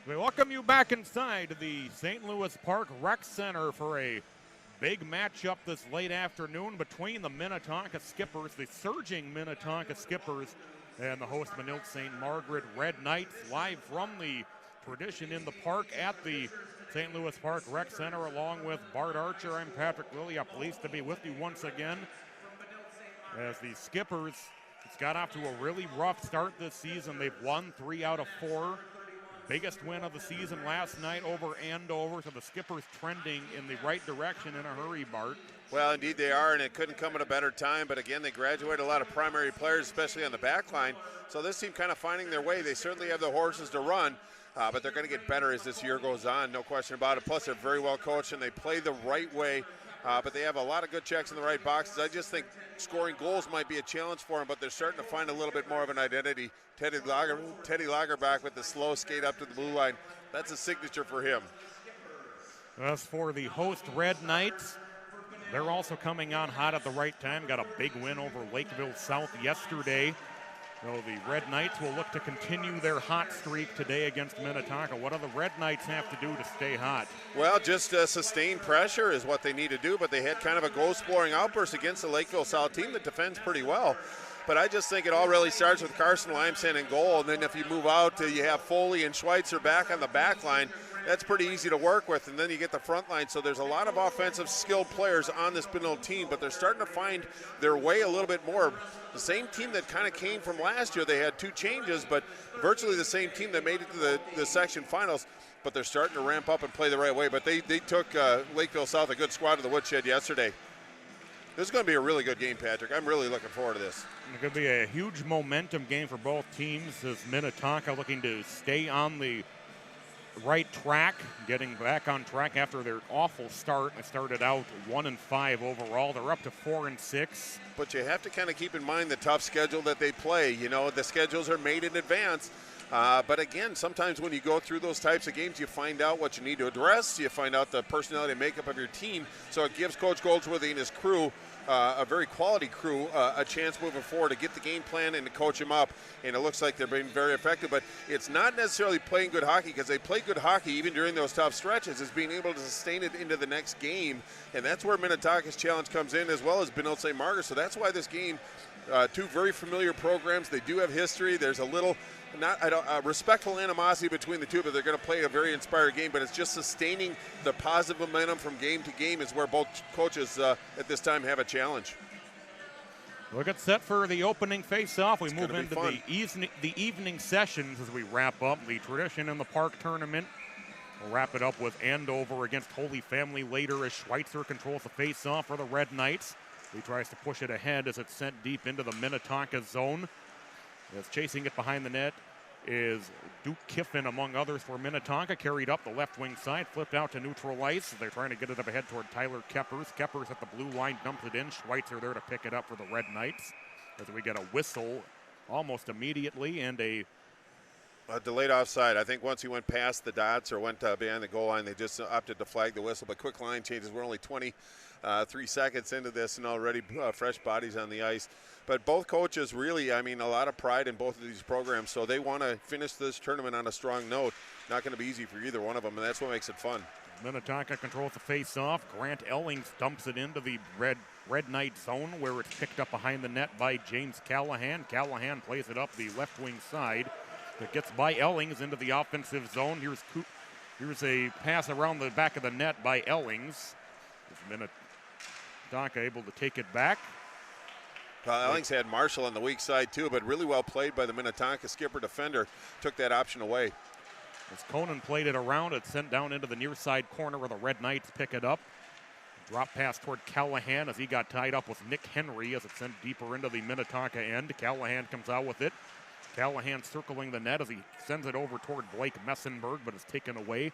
We welcome you back inside the St. Louis Park Rec Center for a big matchup this late afternoon between the Minnetonka Skippers, the surging Minnetonka Skippers, and the host Minot St. Margaret Red Knights, live from the Tradition in the Park at the St. Louis Park Rec Center, along with Bart Archer. I'm Patrick Willie. I'm pleased to be with you once again as the Skippers, it's got off to a really rough start this season. They've won 3 out of 4. Biggest win of the season last night over Andover, so the Skippers trending in the right direction in a hurry, Bart. Well, indeed they are, and it couldn't come at a better time. But again, they graduated a lot of primary players, especially on the back line. So this team kind of finding their way. They certainly have the horses to run, but they're going to get better as this year goes on, no question about it. Plus, they're very well coached, and they play the right way. But they have a lot of good checks in the right boxes. I just think scoring goals might be a challenge for them, but they're starting to find a little bit more of an identity. Teddy Lagerback with the slow skate up to the blue line. That's a signature for him. As for the host Red Knights, they're also coming on hot at the right time. Got a big win over Lakeville South yesterday. So the Red Knights will look to continue their hot streak today against Minnetonka. What do the Red Knights have to do to stay hot? Well, just sustained pressure is what they need to do, but they had kind of a goal-scoring outburst against the Lakeville South team that defends pretty well. But I just think it all really starts with Carson Limesand in goal, and then if you move out, you have Foley and Schweitzer back on the back line. That's pretty easy to work with, and then you get the front line. So there's a lot of offensive skilled players on this Pinot team, but they're starting to find their way a little bit more. The same team that kind of came from last year, they had 2 changes, but virtually the same team that made it to the section finals, but they're starting to ramp up and play the right way. But they took Lakeville South, a good squad, to the woodshed yesterday. This is going to be a really good game, Patrick. I'm really looking forward to this. It could be a huge momentum game for both teams as Minnetonka looking to stay on the right track, getting back on track after their awful start. They started out 1-5 overall. They're up to 4-6. But you have to kind of keep in mind the tough schedule that they play. You know, the schedules are made in advance. But again, sometimes when you go through those types of games, you find out what you need to address. You find out the personality and makeup of your team. So it gives Coach Goldsworthy and his crew, a very quality crew, a chance moving forward to get the game plan and to coach them up. And it looks like they're being very effective. But it's not necessarily playing good hockey, because they play good hockey even during those tough stretches. It's being able to sustain it into the next game. And that's where Minnetonka's challenge comes in, as well as Benilde St. Margaret. So that's why this game, 2 very familiar programs. They do have history. There's a little respectful animosity between the two, but they're going to play a very inspired game. But it's just sustaining the positive momentum from game to game is where both coaches at this time have a challenge. We'll get set for the opening face-off. We move into the evening sessions as we wrap up the Tradition in the Park tournament. We'll wrap it up with Andover against Holy Family later as Schweitzer controls the face-off for the Red Knights. He tries to push it ahead as it's sent deep into the Minnetonka zone. As chasing it behind the net is Duke Kiffin, among others, for Minnetonka. Carried up the left wing side, flipped out to neutral ice. They're trying to get it up ahead toward Tyler Keppers. Keppers at the blue line, dumps it in. Schweitzer there to pick it up for the Red Knights. As we get a whistle almost immediately and a delayed offside. I think once he went past the dots or went behind the goal line, they just opted to flag the whistle. But quick line changes. We're only 23 seconds into this and already fresh bodies on the ice. But both coaches really, I mean, a lot of pride in both of these programs. So they want to finish this tournament on a strong note. Not going to be easy for either one of them, and that's what makes it fun. Minnetonka controls the face-off. Grant Ellings dumps it into the Red Knight zone where it's picked up behind the net by James Callahan. Callahan plays it up the left wing side. It gets by Ellings into the offensive zone. Here's a pass around the back of the net by Ellings. Minnetonka able to take it back. Ellings had Marshall on the weak side too, but really well played by the Minnetonka skipper defender. Took that option away. As Conan played it around, it's sent down into the near side corner where the Red Knights pick it up. Drop pass toward Callahan as he got tied up with Nick Henry as it's sent deeper into the Minnetonka end. Callahan comes out with it. Callahan circling the net as he sends it over toward Blake Messenberg, but it's taken away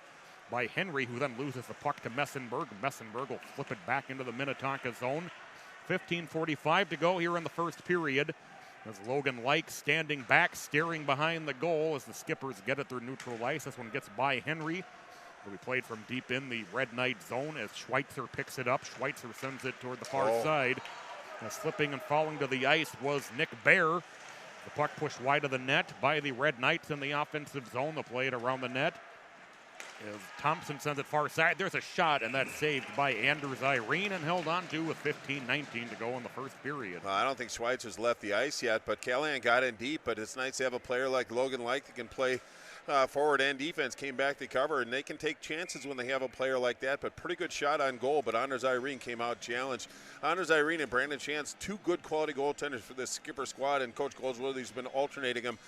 by Henry, who then loses the puck to Messenberg. Messenberg will flip it back into the Minnetonka zone. 15:45 to go here in the first period. As Logan Like standing back, staring behind the goal as the Skippers get it through neutral ice. This one gets by Henry. We played from deep in the Red Knight zone as Schweitzer picks it up. Schweitzer sends it toward the far side. Slipping and falling to the ice was Nick Bear. The puck pushed wide of the net by the Red Knights in the offensive zone. They'll play it around the net. As Thompson sends it far side, there's a shot, and that's saved by Anders Irene and held on to with 15:19 to go in the first period. Well, I don't think Schweitzer's left the ice yet, but Callahan got in deep, but it's nice to have a player like Logan Like that can play forward and defense, came back to cover, and they can take chances when they have a player like that, but pretty good shot on goal, but Anders Irene came out challenged. Anders Irene and Brandon Chance, two good quality goaltenders for this Skipper squad, and Coach Goldsworthy's been alternating them.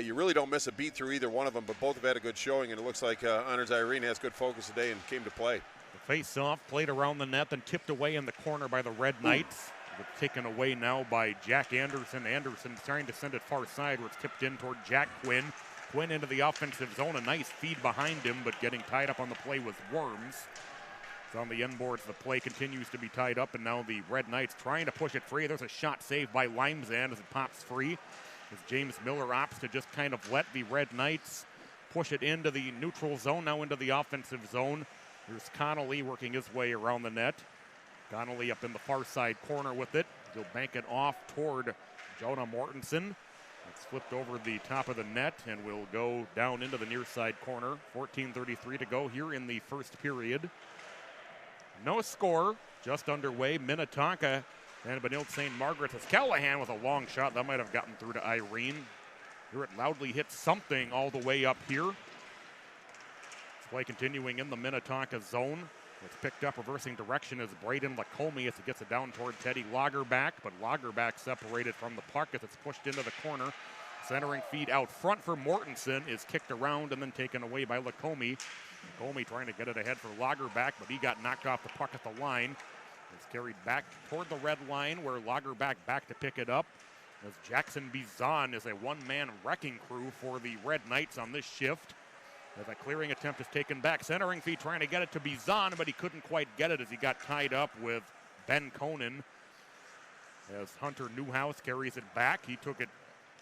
You really don't miss a beat through either one of them, but both have had a good showing, and it looks like Anders Irene has good focus today and came to play. The face-off played around the net, then tipped away in the corner by the Red Knights. But taken away now by Jack Anderson. Anderson trying to send it far side where it's tipped in toward Jack Quinn. Quinn into the offensive zone, a nice feed behind him, but getting tied up on the play was Worms. It's on the end boards. The play continues to be tied up, and now the Red Knights trying to push it free. There's a shot saved by Limesand as it pops free. As James Miller opts to just kind of let the Red Knights push it into the neutral zone, now into the offensive zone. There's Connolly working his way around the net. Connolly up in the far side corner with it. He'll bank it off toward Jonah Mortensen. It's flipped over the top of the net and will go down into the near side corner. 14:33 to go here in the first period. No score, just underway. Minnetonka and Benilde St. Margaret's as Callahan with a long shot. That might have gotten through to Irene. Here it loudly hits something all the way up here. This play continuing in the Minnetonka zone. It's picked up reversing direction as Braden Lacombe as he gets it down toward Teddy Lagerback, but Lagerback separated from the puck as it's pushed into the corner. Centering feed out front for Mortensen is kicked around and then taken away by Lacombe. Lacombe trying to get it ahead for Lagerback, but he got knocked off the puck at the line. It's carried back toward the red line where Lagerback back to pick it up. As Jackson Bizon is a one-man wrecking crew for the Red Knights on this shift. As a clearing attempt is taken back. Centering feed trying to get it to Bizon, but he couldn't quite get it as he got tied up with Ben Conan. As Hunter Newhouse carries it back, he took it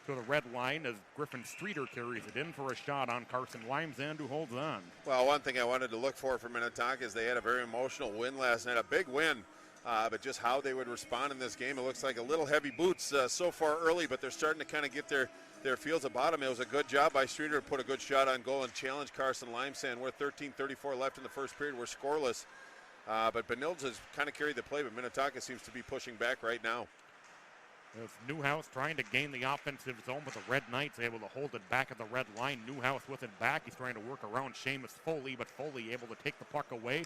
to the red line as Griffin Streeter carries it in for a shot on Carson Limesand, who holds on. Well, one thing I wanted to look for Minnetonka is they had a very emotional win last night, a big win. But just how they would respond in this game, it looks like a little heavy boots so far early, but they're starting to kind of get their feels about him. It was a good job by Streeter to put a good shot on goal and challenge Carson Limesand. We're 13:34 left in the first period. We're scoreless. But Benilde has kind of carried the play, but Minnetonka seems to be pushing back right now. As Newhouse trying to gain the offensive zone, but the Red Knights able to hold it back at the red line. Newhouse with it back. He's trying to work around Seamus Foley, but Foley able to take the puck away.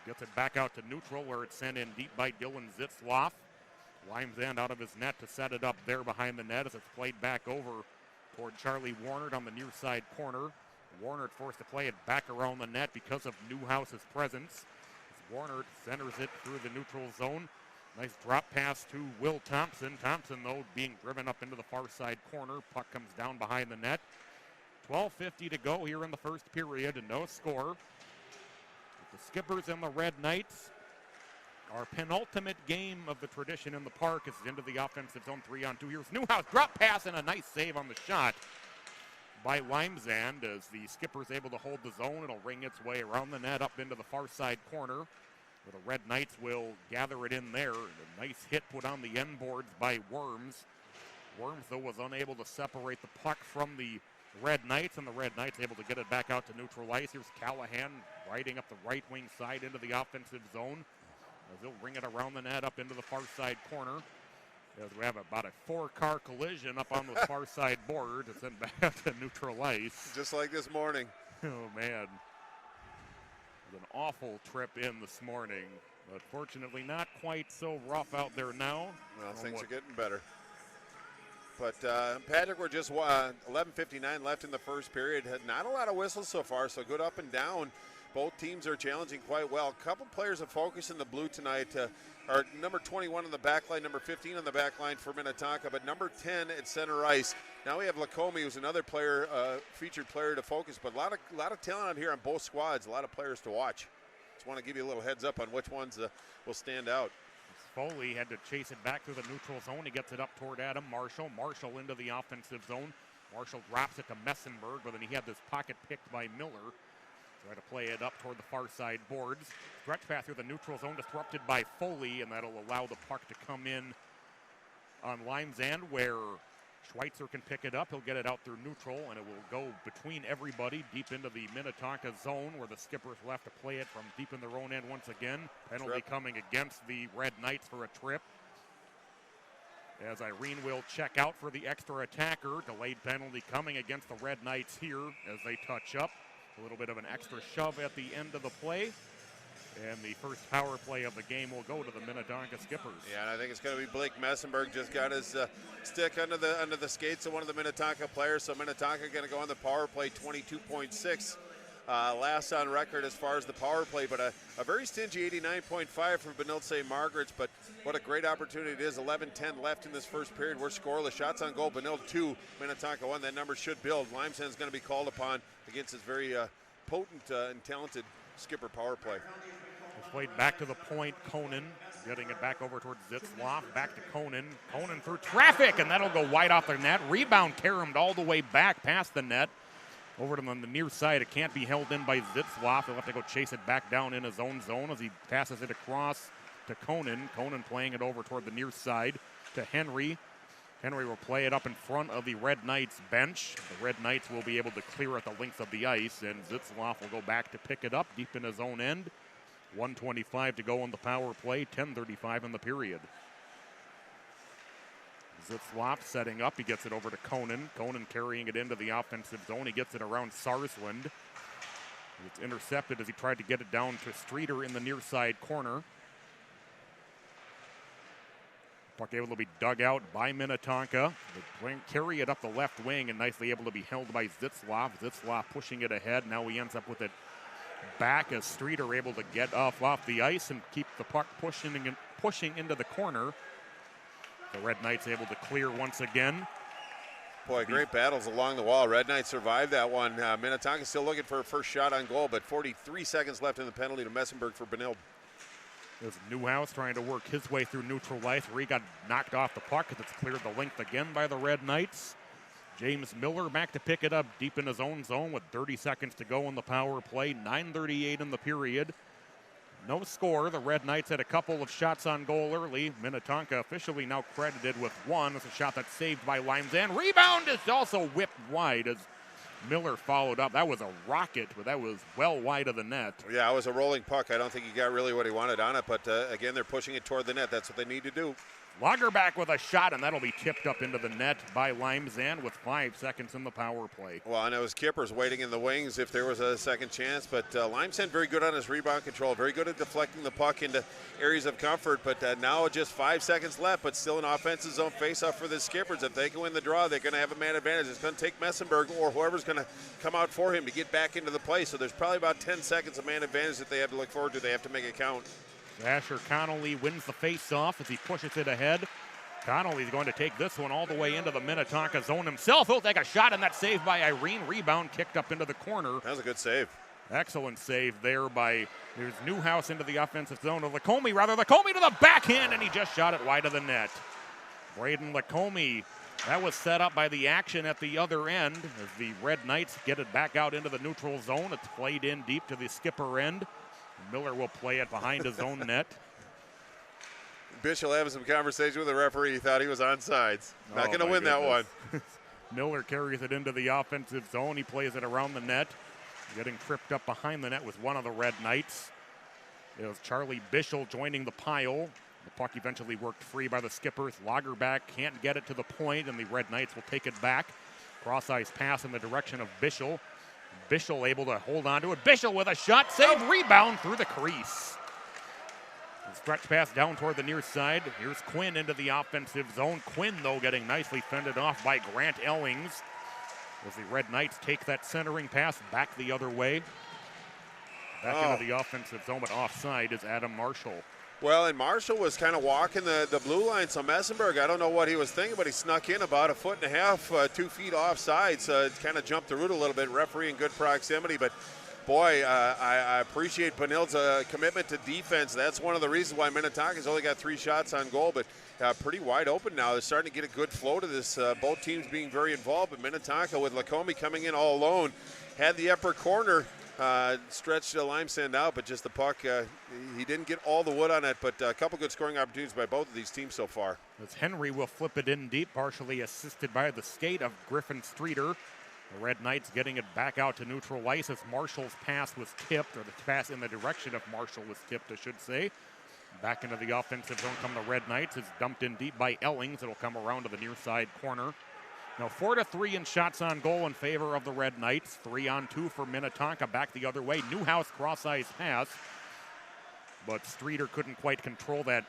Gets it back out to neutral where it's sent in deep by Dylan Zitzloff. Limesand out of his net to set it up there behind the net as it's played back over toward Charlie Warnert on the near side corner. Warnert forced to play it back around the net because of Newhouse's presence. As Warnert centers it through the neutral zone. Nice drop pass to Will Thompson. Thompson, though, being driven up into the far side corner. Puck comes down behind the net. 12:50 to go here in the first period and no score. The Skippers and the Red Knights, our penultimate game of the tradition in the park, is into the offensive zone 3-on-2. Here's Newhouse, drop pass and a nice save on the shot by Limesand as the Skippers able to hold the zone. It'll ring its way around the net up into the far side corner where the Red Knights will gather it in there. A nice hit put on the end boards by Worms. Worms, though, was unable to separate the puck from the Red Knights, and the Red Knights able to get it back out to neutral ice. Here's Callahan riding up the right wing side into the offensive zone as they'll ring it around the net up into the far side corner. As we have about a 4-car collision up on the far side board to send back out to neutral ice. Just like this morning. Oh, man. It was an awful trip in this morning, but fortunately not quite so rough out there now. Well, things are getting better. But Patrick, we're just 11:59 left in the first period. Had not a lot of whistles so far, so good up and down. Both teams are challenging quite well. A couple players have focused in the blue tonight. Are number 21 on the back line, number 15 on the back line for Minnetonka, but number 10 at center ice. Now we have Lacombe, who's another player, featured player to focus, but a lot of talent out here on both squads, a lot of players to watch. Just want to give you a little heads up on which ones will stand out. Foley had to chase it back through the neutral zone. He gets it up toward Adam Marshall. Marshall into the offensive zone. Marshall drops it to Messenberg, but then he had this pocket picked by Miller. Try to play it up toward the far side boards. Stretch pass through the neutral zone disrupted by Foley, and that'll allow the puck to come in on Limesand, where Schweitzer can pick it up. He'll get it out through neutral, and it will go between everybody deep into the Minnetonka zone where the Skippers will have to play it from deep in their own end once again. Penalty coming against the Red Knights for a trip. As Irene will check out for the extra attacker. Delayed penalty coming against the Red Knights here as they touch up. A little bit of an extra shove at the end of the play. And the first power play of the game will go to the Minnetonka Skippers. Yeah, and I think it's going to be Blake Messenberg. Just got his stick under the skates of one of the Minnetonka players. So Minnetonka going to go on the power play, 22.6. Last on record as far as the power play, but a very stingy 89.5 for Benilde St. Margaret's. But what a great opportunity it is. 11-10 left in this first period. We're scoreless. Shots on goal, Benilde 2, Minnetonka 1. That number should build. Limesden is going to be called upon against his very potent and talented Skipper power play. It's played back to the point. Konen getting it back over towards Zitzloff. Back to Konen. Konen through traffic, and that'll go wide off the net. Rebound caromed all the way back past the net. Over to him on the near side. It can't be held in by Zitzloff. He'll have to go chase it back down in his own zone as he passes it across to Konen. Konen playing it over toward the near side to Henry. Henry will play it up in front of the Red Knights bench. The Red Knights will be able to clear at the length of the ice, and Zitzloff will go back to pick it up deep in his own end. 1:25 to go on the power play, 10:35 in the period. Zitzloff setting up. He gets it over to Konen. Konen carrying it into the offensive zone. He gets it around Sarsland. It's intercepted as he tried to get it down to Streeter in the near side corner. Puck able to be dug out by Minnetonka. They carry it up the left wing and nicely able to be held by Zitzloff. Zitzloff pushing it ahead. Now he ends up with it back as Streeter able to get off the ice and keep the puck pushing into the corner. The Red Knights able to clear once again. Boy, great battles along the wall. Red Knights survived that one. Minnetonka still looking for a first shot on goal, but 43 seconds left in the penalty to Messenberg for Benilde. There's Newhouse trying to work his way through neutral ice where he got knocked off the puck as it's cleared the length again by the Red Knights. James Miller back to pick it up deep in his own zone with 30 seconds to go in the power play. 9:38 in the period. No score. The Red Knights had a couple of shots on goal early. Minnetonka officially now credited with one. It's a shot that's saved by Limesden. Rebound is also whipped wide as Miller followed up. That was a rocket, but that was well wide of the net. Yeah, it was a rolling puck. I don't think he got really what he wanted on it, but again, they're pushing it toward the net. That's what they need to do. Lagerback with a shot, and that'll be tipped up into the net by Limesden with 5 seconds in the power play. Well, and it was Kippers waiting in the wings if there was a second chance, but Limesden very good on his rebound control, very good at deflecting the puck into areas of comfort, but now just 5 seconds left, but still an offensive zone faceoff for the Skippers. If they can win the draw, they're going to have a man advantage. It's going to take Messenberg or whoever's going to come out for him to get back into the play, so there's probably about 10 seconds of man advantage that they have to look forward to. They have to make it count. Asher Connolly wins the face-off as he pushes it ahead. Connolly's going to take this one all the way into the Minnetonka zone himself. He'll take a shot, and that's saved by Irene. Rebound kicked up into the corner. That was a good save. Excellent save there by, there's Newhouse into the offensive zone. Lacombe to the backhand, and he just shot it wide of the net. Braden Lacombe, that was set up by the action at the other end as the Red Knights get it back out into the neutral zone. It's played in deep to the skipper end. Miller will play it behind his own net. Bishop having some conversation with the referee. He thought he was onside. Not going to win that one. Miller carries it into the offensive zone. He plays it around the net. Getting tripped up behind the net with one of the Red Knights. It was Charlie Bishop joining the pile. The puck eventually worked free by the Skippers. Lagerback can't get it to the point, and the Red Knights will take it back. Cross-ice pass in the direction of Bishop. Bishop able to hold on to it. Bishop with a shot, save, rebound through the crease. Stretch pass down toward the near side. Here's Quinn into the offensive zone. Quinn, though, getting nicely fended off by Grant Ellings as the Red Knights take that centering pass back the other way. Back into the offensive zone, but offside is Adam Marshall. Well, and Marshall was kind of walking the blue line, so Messenberg, I don't know what he was thinking, but he snuck in about 1.5 feet, 2 feet offside, so it kind of jumped the route a little bit. Referee in good proximity, but boy, I appreciate Benilde's commitment to defense. That's one of the reasons why Minnetonka's only got 3 shots on goal, but pretty wide open now. They're starting to get a good flow to this. Both teams being very involved, but Minnetonka with Lacombe coming in all alone had the upper corner. stretched Limesand out, but just the puck, he didn't get all the wood on it, but a couple good scoring opportunities by both of these teams so far. As Henry will flip it in deep, partially assisted by the skate of Griffin Streeter. The Red Knights getting it back out to neutral ice as Marshall's pass was tipped, or the pass in the direction of Marshall was tipped, I should say. Back into the offensive zone come the Red Knights. It's dumped in deep by Ellings. It'll come around to the near side corner. Now 4-3 in shots on goal in favor of the Red Knights. 3-on-2 for Minnetonka. Back the other way. Newhouse cross-ice pass. But Streeter couldn't quite control that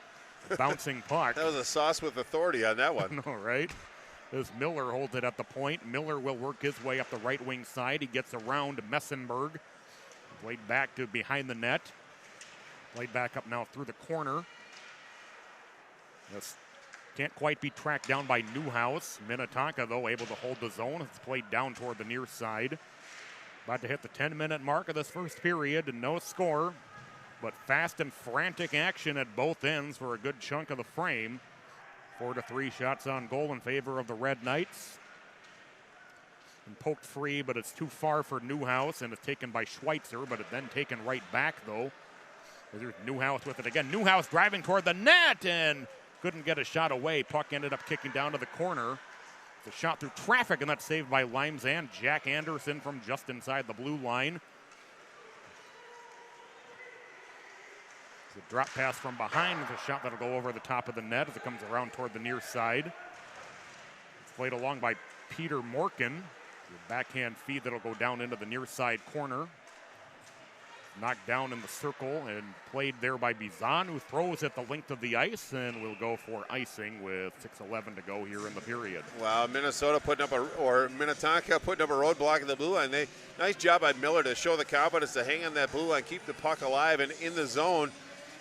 bouncing puck. That was a sauce with authority on that one. All right. As Miller holds it at the point. Miller will work his way up the right wing side. He gets around Messenberg. Played back to behind the net. Played back up now through the corner. This can't quite be tracked down by Newhouse. Minnetonka, though, able to hold the zone. It's played down toward the near side. About to hit the 10-minute mark of this first period and no score. But fast and frantic action at both ends for a good chunk of the frame. 4-3 shots on goal in favor of the Red Knights. And poked free, but it's too far for Newhouse, and it's taken by Schweitzer, but it's then taken right back, though. There's Newhouse with it again. Newhouse driving toward the net and couldn't get a shot away. Puck ended up kicking down to the corner. It's a shot through traffic, and that's saved by Limesand. Jack Anderson from just inside the blue line. It's a drop pass from behind. It's a shot that'll go over the top of the net as it comes around toward the near side. It's played along by Peter Morkin. A backhand feed that'll go down into the near side corner. Knocked down in the circle and played there by Bizan, who throws at the length of the ice and will go for icing with 6:11 to go here in the period. Wow, Minnetonka putting up a roadblock in the blue line. Nice job by Miller to show the confidence to hang on that blue line, keep the puck alive and in the zone.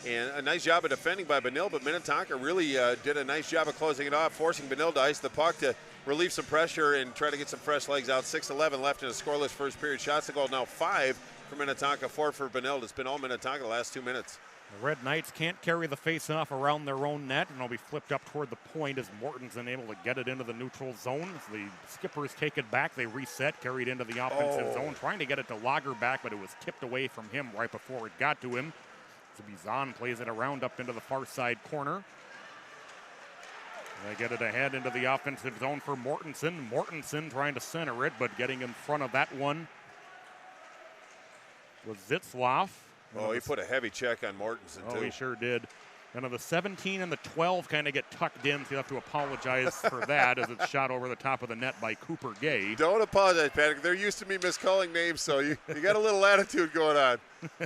And a nice job of defending by Benil, but Minnetonka really did a nice job of closing it off, forcing Benil to ice the puck to relieve some pressure and try to get some fresh legs out. 6:11 left in a scoreless first period. Shots to goal now 5 for Minnetonka, 4 for Benil. It's been all Minnetonka the last 2 minutes. The Red Knights can't carry the face-off around their own net, and it'll be flipped up toward the point as Morton's unable to get it into the neutral zone. As the Skippers take it back, they reset, carried into the offensive zone, trying to get it to Lagerback, but it was tipped away from him right before it got to him. So Bizan plays it around up into the far side corner. They get it ahead into the offensive zone for Mortensen. Mortensen trying to center it, but getting in front of that one was Zitzloff. Oh, he put a heavy check on Mortensen, too. Oh, he sure did. And the 17 and the 12 kind of get tucked in, so you have to apologize for that as it's shot over the top of the net by Cooper Gay. Don't apologize, Patrick. They're used to me miscalling names, so you got a little attitude going on.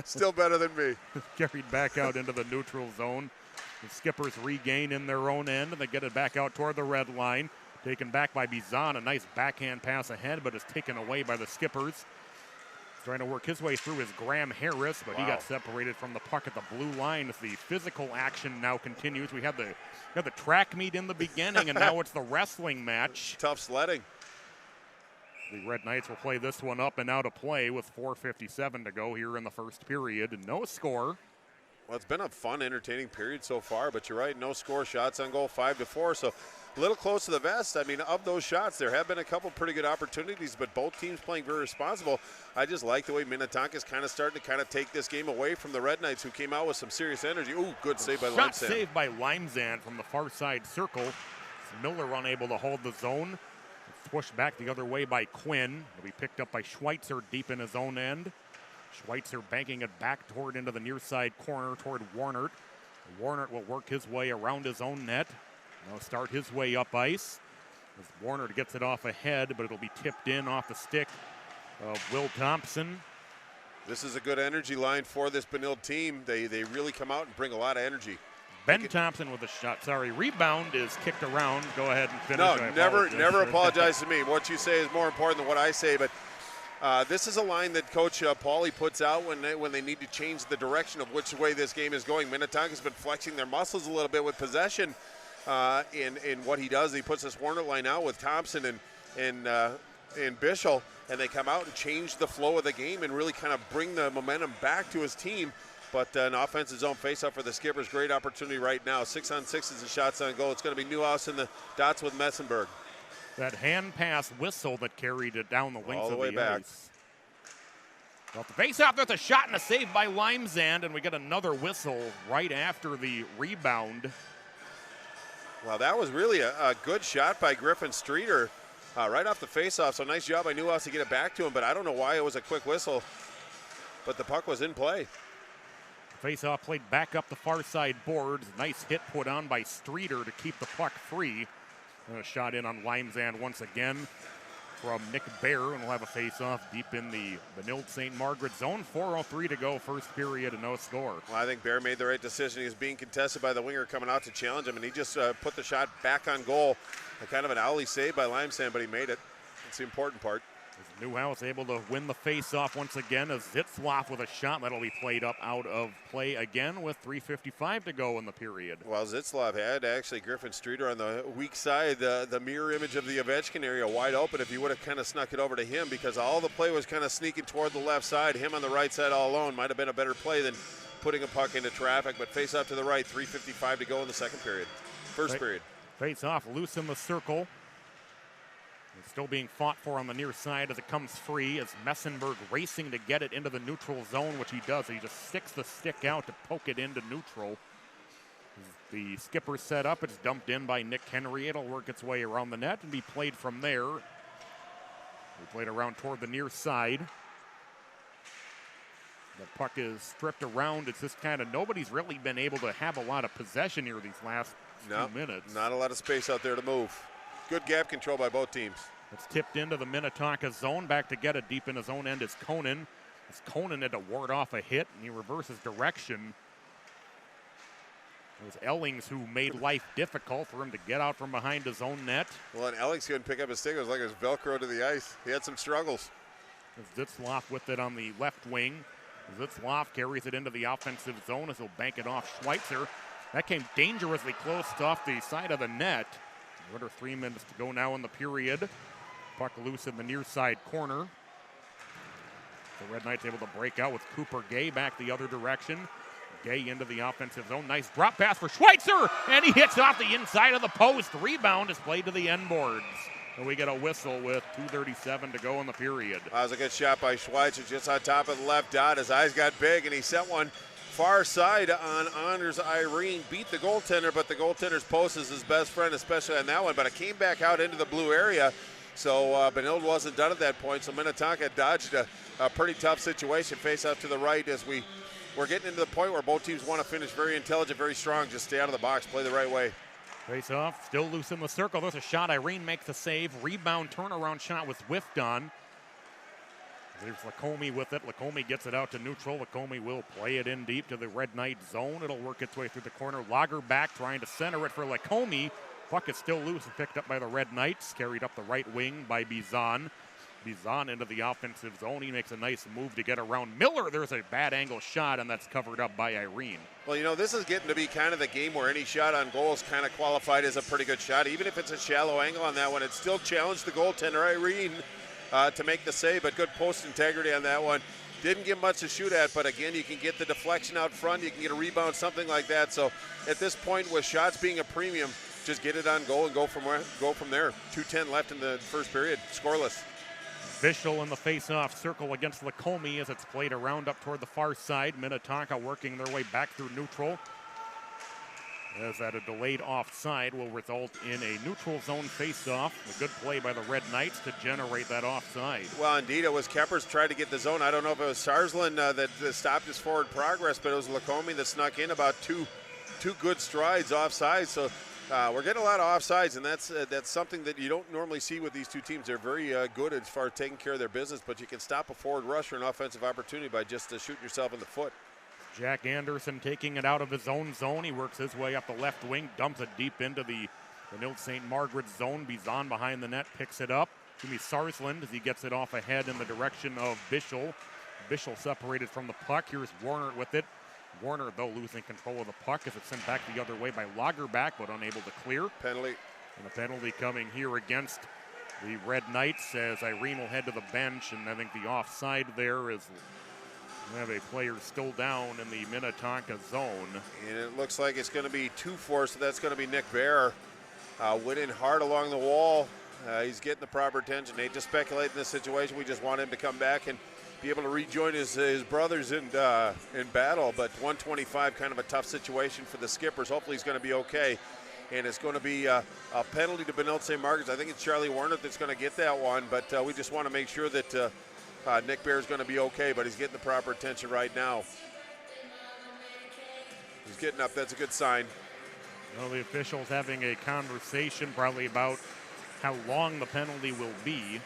Still better than me. Carried back out into the neutral zone. The Skippers regain in their own end, and they get it back out toward the red line. Taken back by Bizan. A nice backhand pass ahead, but it's taken away by the Skippers. Trying to work his way through is Graham Harris, but he got separated from the puck at the blue line as the physical action now continues. We had the track meet in the beginning, and now it's the wrestling match. Tough sledding. The Red Knights will play this one up and out of play with 4:57 to go here in the first period, and no score. Well, it's been a fun, entertaining period so far, but you're right, no score, shots on goal 5-4, so a little close to the vest. I mean, of those shots, there have been a couple pretty good opportunities, but both teams playing very responsible. I just like the way Minnetonka is kind of starting to kind of take this game away from the Red Knights, who came out with some serious energy. Ooh, good save by Limesand. Shot saved by Limesand from the far side circle. Miller unable to hold the zone. Pushed back the other way by Quinn. It'll be picked up by Schweitzer deep in his own end. Schweitzer banking it back toward into the near side corner toward Warnert. Warnert will work his way around his own net. Now start his way up ice. As Warnert gets it off ahead, but it'll be tipped in off the stick of Will Thompson. This is a good energy line for this Benil team. They really come out and bring a lot of energy. Ben Thompson with a shot. Rebound is kicked around. Go ahead and finish. No, never apologize to me. What you say is more important than what I say, but this is a line that Coach Pauly puts out when they need to change the direction of which way this game is going. Minnetonka's been flexing their muscles a little bit with possession in what he does. He puts this Warner line out with Thompson and Bischel, and they come out and change the flow of the game and really kind of bring the momentum back to his team. But an offensive zone faceoff for the Skippers. Great opportunity right now. 6-on-6 is the shots on goal. It's going to be Newhouse in the dots with Messenberg. That hand pass whistle that carried it down the length all the of way the back. ice. Off the face-off, there's a shot and a save by Limesand, and we get another whistle right after the rebound. Well, that was really a good shot by Griffin Streeter right off the face-off. So nice job by Newhouse to get it back to him, but I don't know why it was a quick whistle. But the puck was in play. Face-off played back up the far side boards. Nice hit put on by Streeter to keep the puck free. And a shot in on Limesand once again from Nick Bear, and we'll have a face-off deep in the Benilde St. Margaret zone. 4:03 to go, first period, and no score. Well, I think Bear made the right decision. He was being contested by the winger coming out to challenge him, and he just put the shot back on goal. A kind of an alley save by Limesand, but he made it. That's the important part. As Newhouse able to win the face-off once again, as Zitzloff with a shot that'll be played up out of play again with 3:55 to go in the period. Well, Zitzloff had actually Griffin Streeter on the weak side, the mirror image of the Ovechkin area wide open if he would have kind of snuck it over to him, because all the play was kind of sneaking toward the left side. Him on the right side all alone might have been a better play than putting a puck into traffic, but face off to the right, 3:55 to go in the second period. First period. Face-off loose in the circle. It's still being fought for on the near side as it comes free, as Messenberg racing to get it into the neutral zone, which he does. He just sticks the stick out to poke it into neutral. The skipper set up. It's dumped in by Nick Henry. It'll work its way around the net and be played from there. We played around toward the near side. The puck is stripped around. It's just kind of nobody's really been able to have a lot of possession here these last few minutes. Not a lot of space out there to move. Good gap control by both teams. It's tipped into the Minnetonka zone. Back to get it deep in his own end is Conan. As Conan had to ward off a hit, and he reverses direction. It was Ellings who made life difficult for him to get out from behind his own net. Well, and Ellings couldn't pick up his stick. It was like it was Velcro to the ice. He had some struggles. Zitzloff with it on the left wing. Zitzloff carries it into the offensive zone as he'll bank it off Schweitzer. That came dangerously close off the side of the net. Under 3 minutes to go now in the period. Puck loose in the near side corner. The Red Knights able to break out with Cooper Gay back the other direction. Gay into the offensive zone. Nice drop pass for Schweitzer, and he hits off the inside of the post. Rebound is played to the end boards. And we get a whistle with 2:37 to go in the period. That was a good shot by Schweitzer, just on top of the left dot. His eyes got big, and he sent one far side on Anders Irene. Beat the goaltender, but the goaltender's post is his best friend, especially on that one. But it came back out into the blue area, so Benilde wasn't done at that point. So Minnetonka dodged a pretty tough situation. Face up to the right as we're getting into the point where both teams want to finish very intelligent, very strong. Just stay out of the box, play the right way. Face off, still loose in the circle. There's a shot. Irene makes the save. Rebound turnaround shot was whiffed on. There's Lacombe with it. Lacombe gets it out to neutral. Lacombe will play it in deep to the Red Knight zone. It'll work its way through the corner. Lager back trying to center it for Lacombe. Puck is still loose and picked up by the Red Knights. Carried up the right wing by Bizan. Bizan into the offensive zone. He makes a nice move to get around Miller. There's a bad angle shot, and that's covered up by Irene. Well, you know, this is getting to be kind of the game where any shot on goal is kind of qualified as a pretty good shot. Even if it's a shallow angle on that one, it still challenged the goaltender, Irene, to make the save, but good post integrity on that one. Didn't give much to shoot at, but again, you can get the deflection out front, you can get a rebound, something like that. So at this point, with shots being a premium, just get it on goal and go from there. 2:10 left in the first period, scoreless. Bischel in the face-off circle against Lacombe as it's played around up toward the far side. Minnetonka working their way back through neutral. As that a delayed offside will result in a neutral zone face-off. A good play by the Red Knights to generate that offside. Well, indeed, it was Keppers tried to get the zone. I don't know if it was Sarsland that stopped his forward progress, but it was Lacombe that snuck in about two good strides offside. So we're getting a lot of offsides, and that's something that you don't normally see with these two teams. They're very good as far as taking care of their business, but you can stop a forward rush or an offensive opportunity by just shooting yourself in the foot. Jack Anderson taking it out of his own zone. He works his way up the left wing, dumps it deep into the Benilde St. Margaret zone. Bizan behind the net picks it up. It's going to be Sarsland as he gets it off ahead in the direction of Bischel. Bischel separated from the puck. Here's Warner with it. Warner, though, losing control of the puck as it's sent back the other way by Lagerback, but unable to clear. Penalty. And a penalty coming here against the Red Knights as Irene will head to the bench, and I think the offside there is we have a player still down in the Minnetonka zone. And it looks like it's going to be 2-4, so that's going to be Nick Bear. Went in hard along the wall. He's getting the proper attention. Hate to speculate in this situation. We just want him to come back and be able to rejoin his brothers in battle. But 125, kind of a tough situation for the Skippers. Hopefully he's going to be okay. And it's going to be a penalty to Benilde St. Margaret's. I think it's Charlie Warner that's going to get that one, but we just want to make sure that Nick Bear is going to be okay, but he's getting the proper attention right now. He's getting up. That's a good sign. Well, the officials having a conversation probably about how long the penalty will be.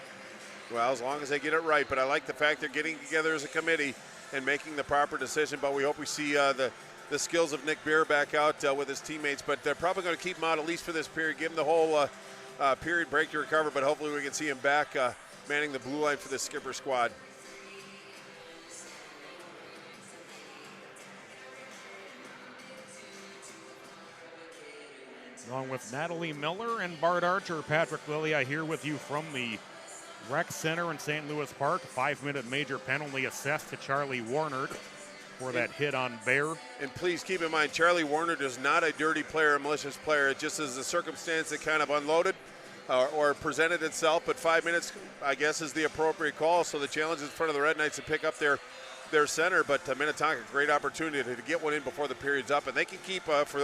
Well, as long as they get it right, but I like the fact they're getting together as a committee and making the proper decision, but we hope we see the skills of Nick Beer back out with his teammates, but they're probably going to keep him out at least for this period, give him the whole period break to recover, but hopefully we can see him back manning the blue line for the Skipper squad. Along with Natalie Miller and Bart Archer, Patrick Lilia here with you from the Rec Center in St. Louis Park. 5-minute major penalty assessed to Charlie Warner for that hit on Bear. And please keep in mind, Charlie Warner is not a dirty player, a malicious player. It just is a circumstance that kind of unloaded or presented itself, but 5 minutes, I guess, is the appropriate call. So the challenge is in front of the Red Knights to pick up their center, but Minnetonka, great opportunity to get one in before the period's up, and they can keep for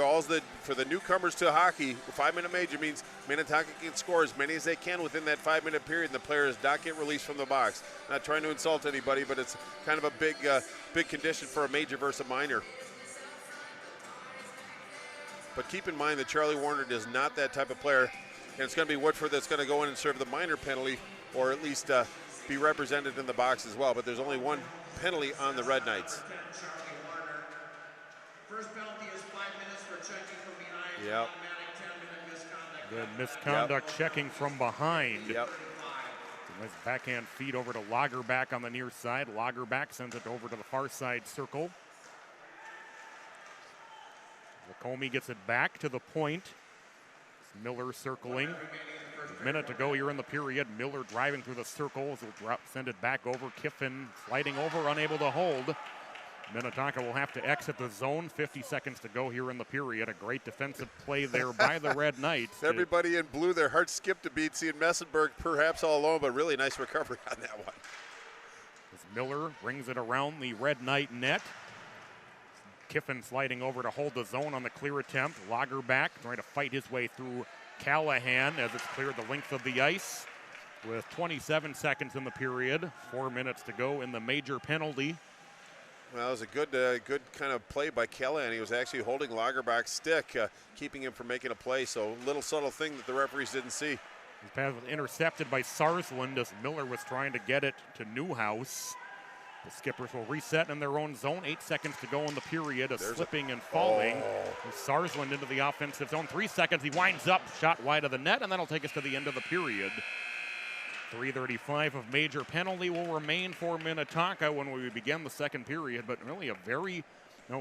the newcomers to hockey. The 5-minute major means Minnetonka can score as many as they can within that 5-minute period, and the player does not get released from the box. Not trying to insult anybody, but it's kind of a big condition for a major versus a minor. But keep in mind that Charlie Warner is not that type of player, and it's going to be Woodford that's going to go in and serve the minor penalty, or at least be represented in the box as well. But there's only one penalty on the Red Knights. First penalty is 5 minutes for checking from behind. Yep. The misconduct checking from behind. Yep. Nice backhand feed over to Lagerback on the near side. Lagerback sends it over to the far side circle. Lacombe gets it back to the point. It's Miller circling. Minute to go here in the period. Miller driving through the circles. Will send it back over. Kiffin sliding over, unable to hold. Minnetonka will have to exit the zone. 50 seconds to go here in the period. A great defensive play there by the Red Knights. Everybody in blue, their hearts skipped a beat, seeing Messenberg perhaps all alone, but really nice recovery on that one. As Miller brings it around the Red Knight net. Kiffin sliding over to hold the zone on the clear attempt. Lagerback trying to fight his way through Callahan as it's cleared the length of the ice. With 27 seconds in the period, 4 minutes to go in the major penalty. Well, it was a good kind of play by Callahan. He was actually holding Lagerback's stick, keeping him from making a play. So a little subtle thing that the referees didn't see. The pass was intercepted by Sarsland as Miller was trying to get it to Newhouse. The Skippers will reset in their own zone. 8 seconds to go in the period. Slipping and falling. Sarsland into the offensive zone. 3 seconds. He winds up, shot wide of the net, and that'll take us to the end of the period. 3:35 of major penalty will remain for Minnetonka when we begin the second period, but really a very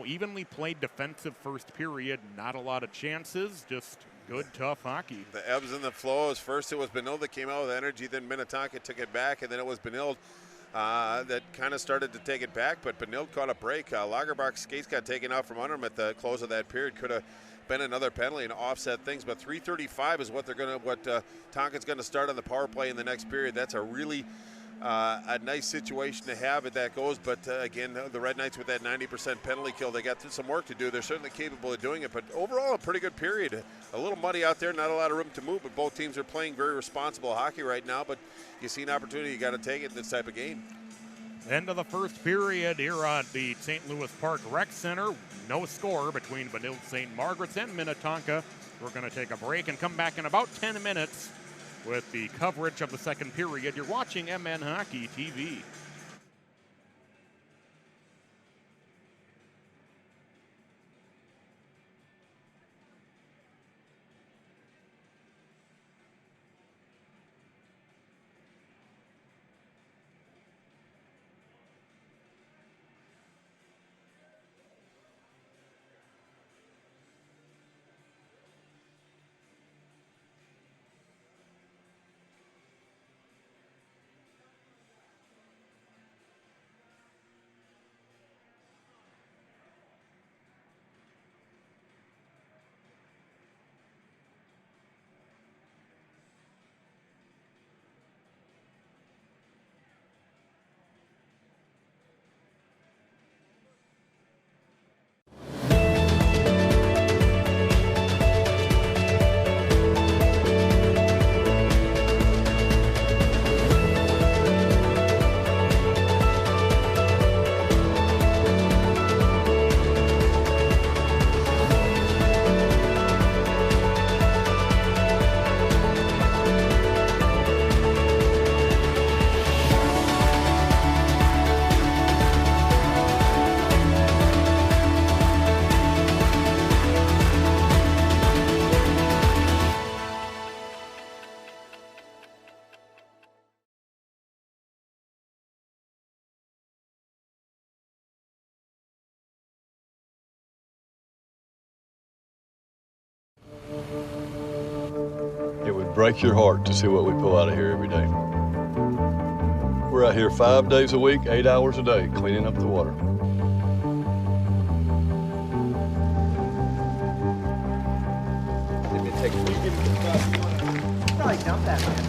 evenly played defensive first period. Not a lot of chances, just good, tough hockey. The ebbs and the flows. First it was Benilde that came out with energy, then Minnetonka took it back, and then it was Benilde that kind of started to take it back, but Benilde caught a break. Lagerback's skates got taken out from under him at the close of that period. Could have been another penalty and offset things, but 3:35 is what Tonkin's going to start on the power play in the next period. That's a really a nice situation to have if that goes, but again, the Red Knights with that 90% penalty kill, they got some work to do. They're certainly capable of doing it, but overall a pretty good period. A little muddy out there, not a lot of room to move, but both teams are playing very responsible hockey right now, but you see an opportunity, you got to take it in this type of game. End of the first period here at the St. Louis Park Rec Center. No score between Benilde St. Margaret's and Minnetonka. We're going to take a break and come back in about 10 minutes with the coverage of the second period. You're watching MN Hockey TV. break your heart to see what we pull out of here every day. We're out here 5 days a week, 8 hours a day, cleaning up the water. Probably dump that, man.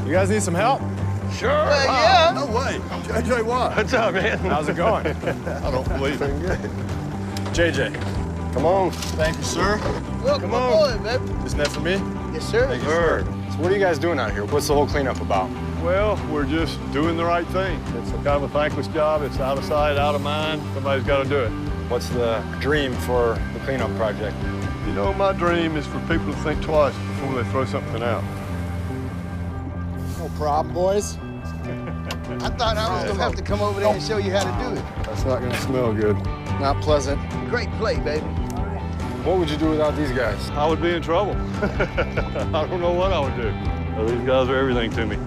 You guys need some help? Sure. Yeah. No way. JJ Watt. What's up, man? How's it going? I don't believe it. Good. JJ, come on. Thank you, sir. Welcome aboard, baby. Isn't that for me? Yes, sir. Thank you, sir. So what are you guys doing out here? What's the whole cleanup about? Well, we're just doing the right thing. It's a kind of a thankless job. It's out of sight, out of mind. Somebody's got to do it. What's the dream for the cleanup project? You know, my dream is for people to think twice before they throw something out. No problem, boys. I thought I was going to have to come over there and show you how to do it. That's not going to smell good. Not pleasant. Great play, baby. What would you do without these guys? I would be in trouble. I don't know what I would do. These guys are everything to me.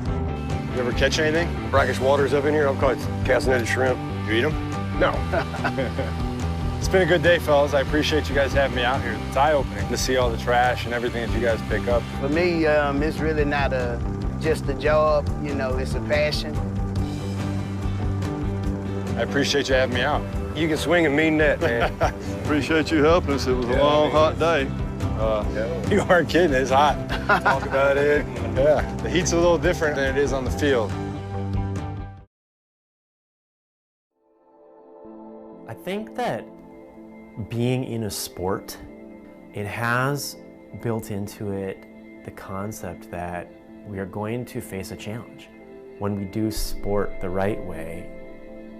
You ever catch anything? Brackish waters up in here. I've caught castaneted shrimp. You eat them? No. It's been a good day, fellas. I appreciate you guys having me out here. It's eye-opening to see all the trash and everything that you guys pick up. For me, it's really not just a job. You know, it's a passion. I appreciate you having me out. You can swing a mean net, man. Appreciate you helping us. It was a long, hot day. You aren't kidding. It's hot. Talk about it. Yeah, the heat's a little different than it is on the field. I think that being in a sport, it has built into it the concept that we are going to face a challenge. When we do sport the right way,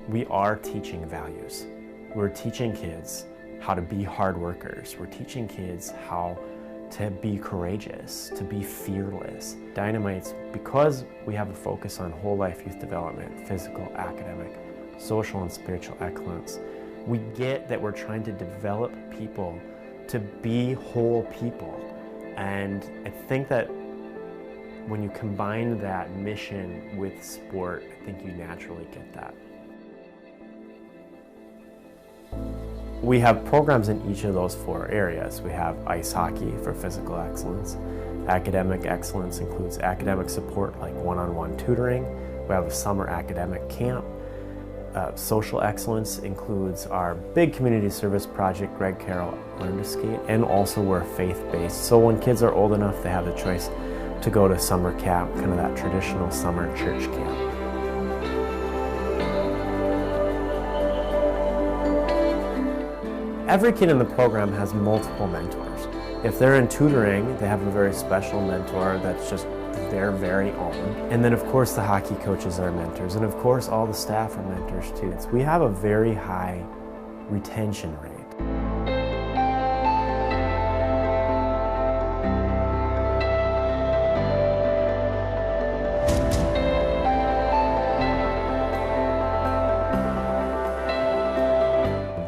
we are teaching values. We're teaching kids how to be hard workers. We're teaching kids how to be courageous, to be fearless. Dynamites, because we have a focus on whole life youth development, physical, academic, social and spiritual excellence, we get that we're trying to develop people to be whole people. And I think that when you combine that mission with sport, I think you naturally get that. We have programs in each of those 4 areas. We have ice hockey for physical excellence. Academic excellence includes academic support like one-on-one tutoring. We have a summer academic camp. Social excellence includes our big community service project, Greg Carroll Learn to Skate, and also we're faith-based. So when kids are old enough, they have the choice to go to summer camp, kind of that traditional summer church camp. Every kid in the program has multiple mentors. If they're in tutoring, they have a very special mentor that's just their very own. And then of course the hockey coaches are mentors, and of course all the staff are mentors too. We have a very high retention rate.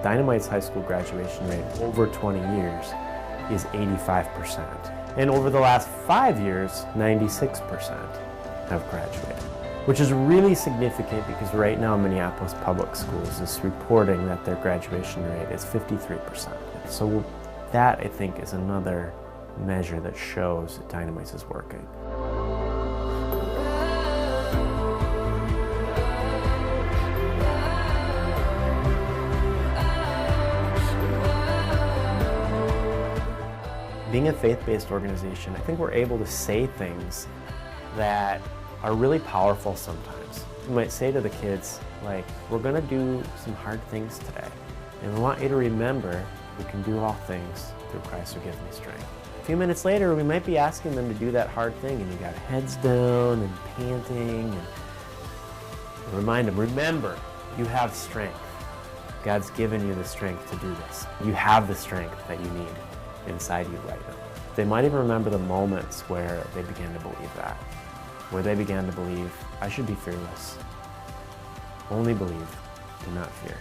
Dynamite's high school graduation rate over 20 years is 85%. And over the last 5 years, 96% have graduated, which is really significant because right now Minneapolis Public Schools is reporting that their graduation rate is 53%. So that, I think, is another measure that shows that Dynamites is working. Being a faith-based organization, I think we're able to say things that are really powerful sometimes. You might say to the kids, like, we're gonna do some hard things today. And we want you to remember, we can do all things through Christ who gives me strength. A few minutes later, we might be asking them to do that hard thing and you got heads down and panting. And remind them, remember, you have strength. God's given you the strength to do this. You have the strength that you need inside you right now. They might even remember the moments where they began to believe that, where they began to believe, I should be fearless. Only believe, do not fear.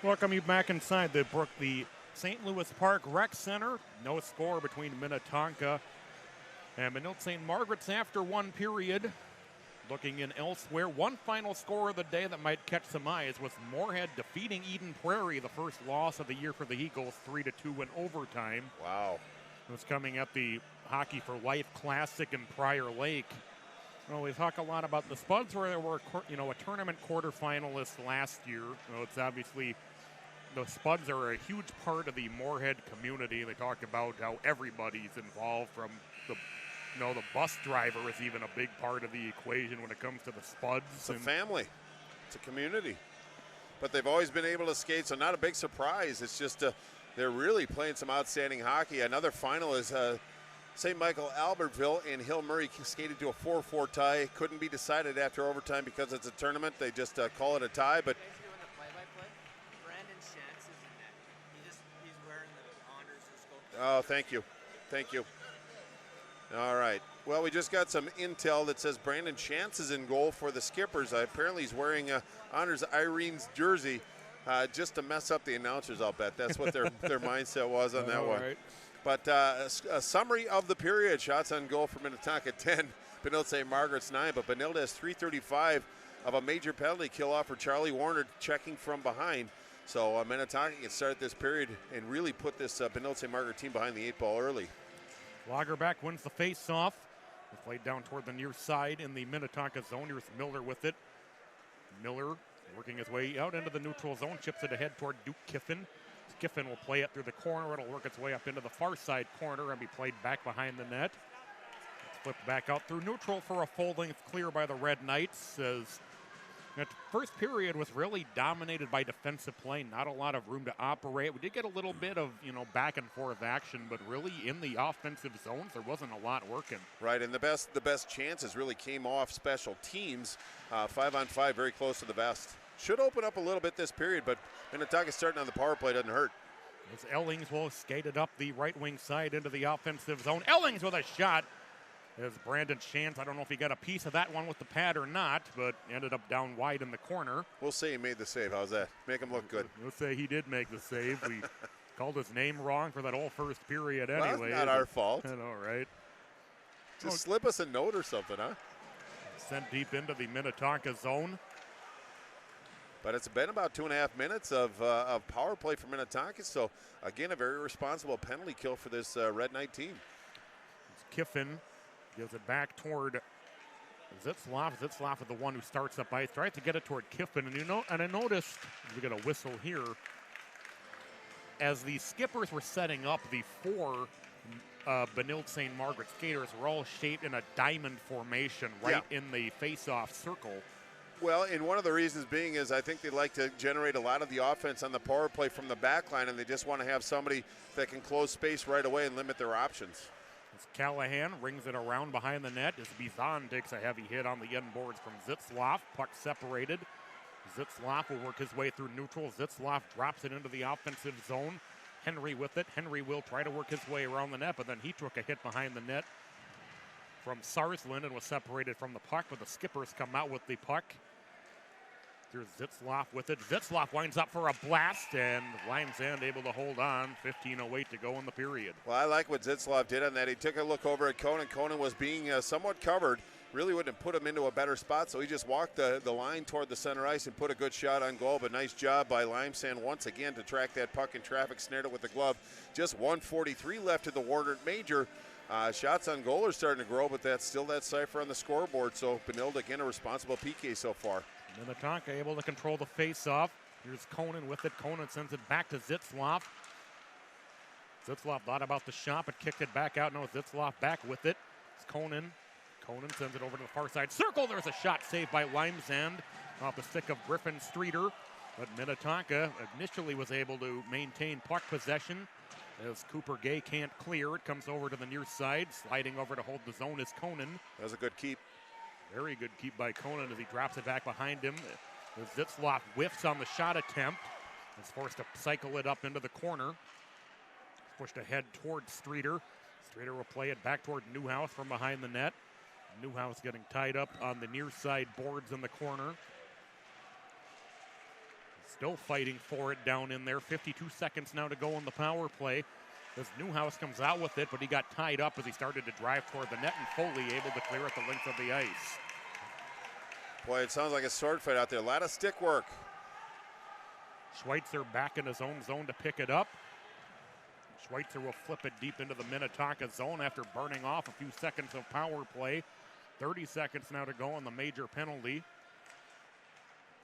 Welcome you back inside the St. Louis Park Rec Center. No score between Minnetonka and Benilde St. Margaret's after one period. Looking in elsewhere, one final score of the day that might catch some eyes was Moorhead defeating Eden Prairie, the first loss of the year for the Eagles, 3-2 in overtime. Wow. It was coming at the Hockey for Life Classic in Prior Lake. Well, we talk a lot about the Spuds, where they were, a tournament quarterfinalist last year. It's obviously the Spuds are a huge part of the Moorhead community. They talk about how everybody's involved, from the bus driver is even a big part of the equation when it comes to the Spuds. It's a family. It's a community. But they've always been able to skate, so not a big surprise. It's just they're really playing some outstanding hockey. Another final is St. Michael Albertville and Hill Murray skated to a 4-4 tie. Couldn't be decided after overtime because it's a tournament. They just call it a tie. But oh, thank you. Thank you. All right. Well, we just got some intel that says Brandon Chance is in goal for the Skippers. Apparently he's wearing Honors Irene's jersey just to mess up the announcers, I'll bet. That's what their mindset was on that one. Right. But a summary of the period. Shots on goal for Minnetonka, 10. Benilde St. Margaret's 9. But Benilde has 3:35 of a major penalty kill off for Charlie Warner checking from behind. So Minnetonka can start this period and really put this Benilde St. Margaret team behind the 8-ball early. Lagerback wins the face-off. It's played down toward the near side in the Minnetonka zone. Here's Miller with it. Miller working his way out into the neutral zone, chips it ahead toward Duke Kiffin. Kiffin will play it through the corner. It'll work its way up into the far side corner and be played back behind the net. It's flipped back out through neutral for a full-length clear by the Red Knights. As that first period was really dominated by defensive play, not a lot of room to operate. We did get a little bit of, back and forth action, but really in the offensive zones, there wasn't a lot working. Right, and the best chances really came off special teams. 5-on-5, very close to the best. Should open up a little bit this period, but Minnetonka starting on the power play doesn't hurt. As Ellings will skated up the right wing side into the offensive zone. Ellings with a shot. As Brandon Chance, I don't know if he got a piece of that one with the pad or not, but ended up down wide in the corner. We'll say he made the save. How's that? Make him look good. We'll say he did make the save. We called his name wrong for that whole first period anyway. Well, that's not our fault. I know, right? Just slip us a note or something, huh? Sent deep into the Minnetonka zone. But it's been about 2.5 minutes of power play for Minnetonka. So, again, a very responsible penalty kill for this Red Knight team. It's Kiffin gives it back toward Zitzlaf. Zitzlaf is the one who starts up ice. Tries to get it toward Kiffin. And I noticed, we get a whistle here, as the Skippers were setting up, the four Benilde St. Margaret skaters were all shaped in a diamond formation right in the face-off circle. Well, and one of the reasons being is I think they like to generate a lot of the offense on the power play from the back line, and they just want to have somebody that can close space right away and limit their options. As Callahan rings it around behind the net, as Bizan takes a heavy hit on the end boards from Zitzlaf. Puck separated. Zitzlaf will work his way through neutral. Zitzlaf drops it into the offensive zone. Henry with it. Henry will try to work his way around the net, but then he took a hit behind the net from Sarsland and was separated from the puck, but the Skippers come out with the puck. There's Zitzlaf with it. Zitzlaf winds up for a blast, and Lions End able to hold on. 15:08 to go in the period. Well, I like what Zitzlaf did on that. He took a look over at Conan. Conan was being somewhat covered. Really wouldn't have put him into a better spot, so he just walked the line toward the center ice and put a good shot on goal. But nice job by Limesand once again to track that puck in traffic, snared it with the glove. Just 1:43 left in the Warner Major. Shots on goal are starting to grow, but that's still that cipher on the scoreboard. So Benilde again a responsible PK so far. Minnetonka able to control the face-off. Here's Conan with it. Conan sends it back to Zitzlaf. Zitzlaf thought about the shot, but kicked it back out. No, Zitzlaf back with it. It's Conan. Conan sends it over to the far side circle. There's a shot saved by Limesand off the stick of Griffin Streeter. But Minnetonka initially was able to maintain puck possession. As Cooper Gay can't clear, it comes over to the near side. Sliding over to hold the zone is Conan. That was a good keep. Very good keep by Conan as he drops it back behind him. As Zitzlaf whiffs on the shot attempt. Is forced to cycle it up into the corner. Pushed ahead toward Streeter. Streeter will play it back toward Newhouse from behind the net. Newhouse getting tied up on the near side boards in the corner. Still fighting for it down in there. 52 seconds now to go in the power play. As Newhouse comes out with it, but he got tied up as he started to drive toward the net, and Foley able to clear at the length of the ice. Boy, it sounds like a sword fight out there. A lot of stick work. Schweitzer back in his own zone to pick it up. Schweitzer will flip it deep into the Minnetonka zone after burning off a few seconds of power play. 30 seconds now to go on the major penalty.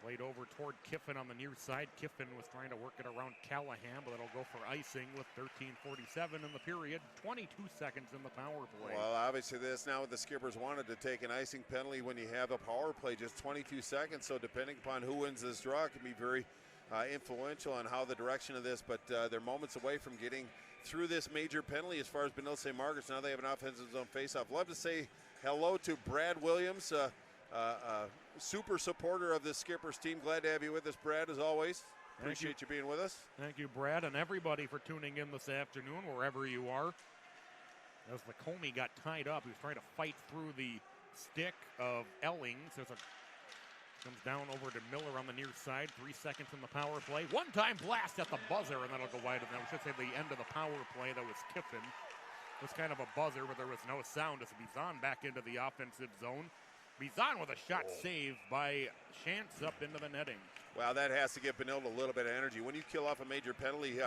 Played over toward Kiffin on the near side. Kiffin was trying to work it around Callahan, but it'll go for icing with 13:47 in the period. 22 seconds in the power play. Well, obviously this now the Skippers wanted to take an icing penalty when you have a power play, just 22 seconds. So depending upon who wins this draw, it can be very influential on how the direction of this, but they're moments away from getting through this major penalty as far as Benilde St. Margaret's. Now they have an offensive zone faceoff. Love to say hello to Brad Williams, super supporter of the Skippers team. Glad to have you with us, Brad, as always. Appreciate you being with us. Thank you, Brad, and everybody for tuning in this afternoon, wherever you are. As Lacombe got tied up, he was trying to fight through the stick of Ellings. Comes down over to Miller on the near side. 3 seconds in the power play. One-time blast at the buzzer, and that'll go wide. And I should say the end of the power play. That was Kiffin. It was kind of a buzzer, but there was no sound as Bizon back into the offensive zone. Bizon with a shot saved by Chance up into the netting. Well, that has to give Benilde a little bit of energy. When you kill off a major penalty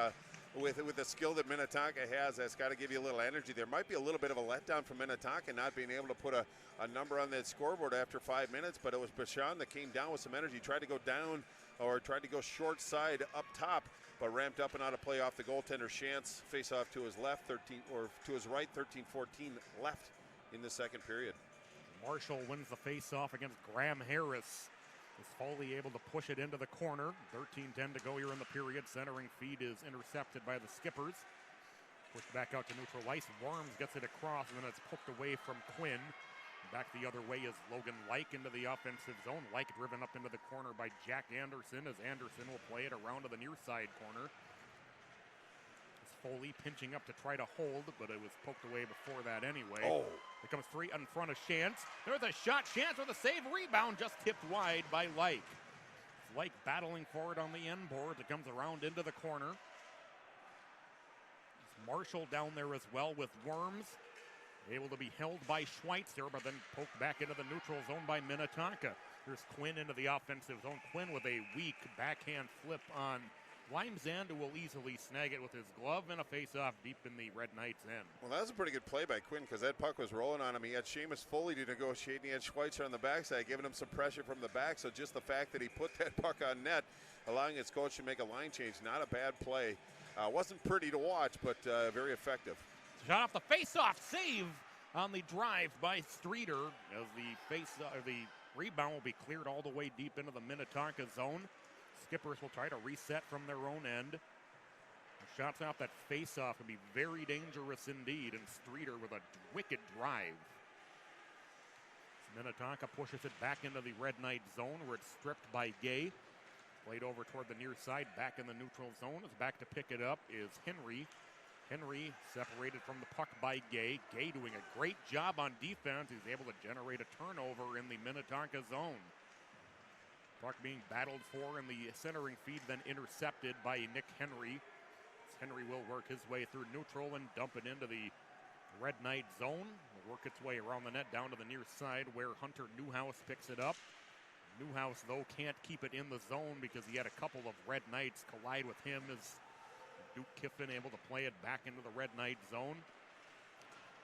with the skill that Minnetonka has, that's got to give you a little energy. There might be a little bit of a letdown from Minnetonka not being able to put a number on that scoreboard after 5 minutes, but it was Bichon that came down with some energy, tried to go down or tried to go short side up top, but ramped up and out of play off the goaltender. Chance face off to his left, to his right, 13-14 left in the second period. Marshall wins the face-off against Graham Harris. Is Foley able to push it into the corner? 13:10 to go here in the period. Centering feed is intercepted by the Skippers. Pushed back out to neutral ice. Worms gets it across, and then it's poked away from Quinn. Back the other way is Logan Like into the offensive zone. Like driven up into the corner by Jack Anderson, as Anderson will play it around to the near side corner. Foley pinching up to try to hold, but it was poked away before that anyway. Oh. It comes free in front of Chance. There's a shot. Chance with a save. Rebound just tipped wide by Like. Like battling for it on the end board. It comes around into the corner. It's Marshall down there as well with Worms. Able to be held by Schweitzer, but then poked back into the neutral zone by Minnetonka. Here's Quinn into the offensive zone. Quinn with a weak backhand flip on Limesand, who will easily snag it with his glove, and a face-off deep in the Red Knights' end. Well, that was a pretty good play by Quinn because that puck was rolling on him. He had Seamus Foley to negotiate, and he had Schweitzer on the backside, giving him some pressure from the back. So just the fact that he put that puck on net, allowing his coach to make a line change, not a bad play. Wasn't pretty to watch, but very effective. Shot off the face-off, save on the drive by Streeter, as the rebound will be cleared all the way deep into the Minnetonka zone. Skippers will try to reset from their own end. The shots off that face-off will be very dangerous indeed, and Streeter with a wicked drive. Minnetonka pushes it back into the Red Knight zone where it's stripped by Gay. Played over toward the near side, back in the neutral zone. Is back to pick it up is Henry. Henry separated from the puck by Gay. Gay doing a great job on defense. He's able to generate a turnover in the Minnetonka zone. Puck being battled for in the centering feed, then intercepted by Nick Henry. Henry will work his way through neutral and dump it into the Red Knight zone. Will work its way around the net down to the near side where Hunter Newhouse picks it up. Newhouse, though, can't keep it in the zone because he had a couple of Red Knights collide with him as Duke Kiffin able to play it back into the Red Knight zone.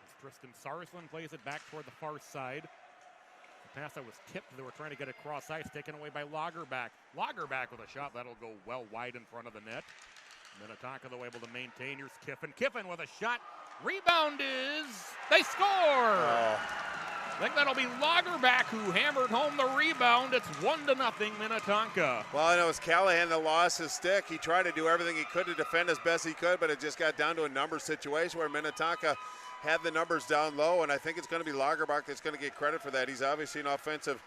As Tristan Sarsland plays it back toward the far side. The pass that was tipped, they were trying to get across ice, taken away by Lagerback. Lagerback with a shot that'll go well wide in front of the net. Minnetonka, though, able to maintain. Here's Kiffin. Kiffin with a shot. Rebound is, they score! I think that'll be Lagerback who hammered home the rebound. It's 1-0 Minnetonka. Well, and it was Callahan that lost his stick. He tried to do everything he could to defend as best he could, but it just got down to a number situation where Minnetonka had the numbers down low, and I think it's going to be Lagerback that's going to get credit for that. He's obviously an offensive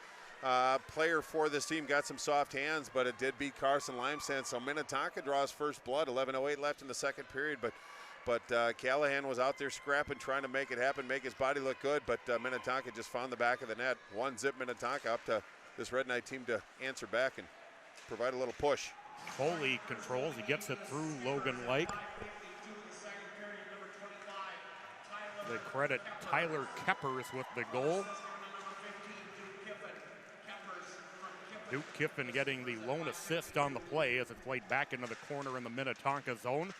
player for this team, got some soft hands, but it did beat Carson Limesand. So Minnetonka draws first blood, 11:08 left in the second period, but Callahan was out there scrapping, trying to make it happen, make his body look good, but Minnetonka just found the back of the net. 1-0 Minnetonka, up to this Red Knight team to answer back and provide a little push. Foley controls. He gets it through Logan Lake. They credit Tyler Keppers with the goal. Duke Kiffin getting the lone assist on the play as it's played back into the corner in the Minnetonka zone.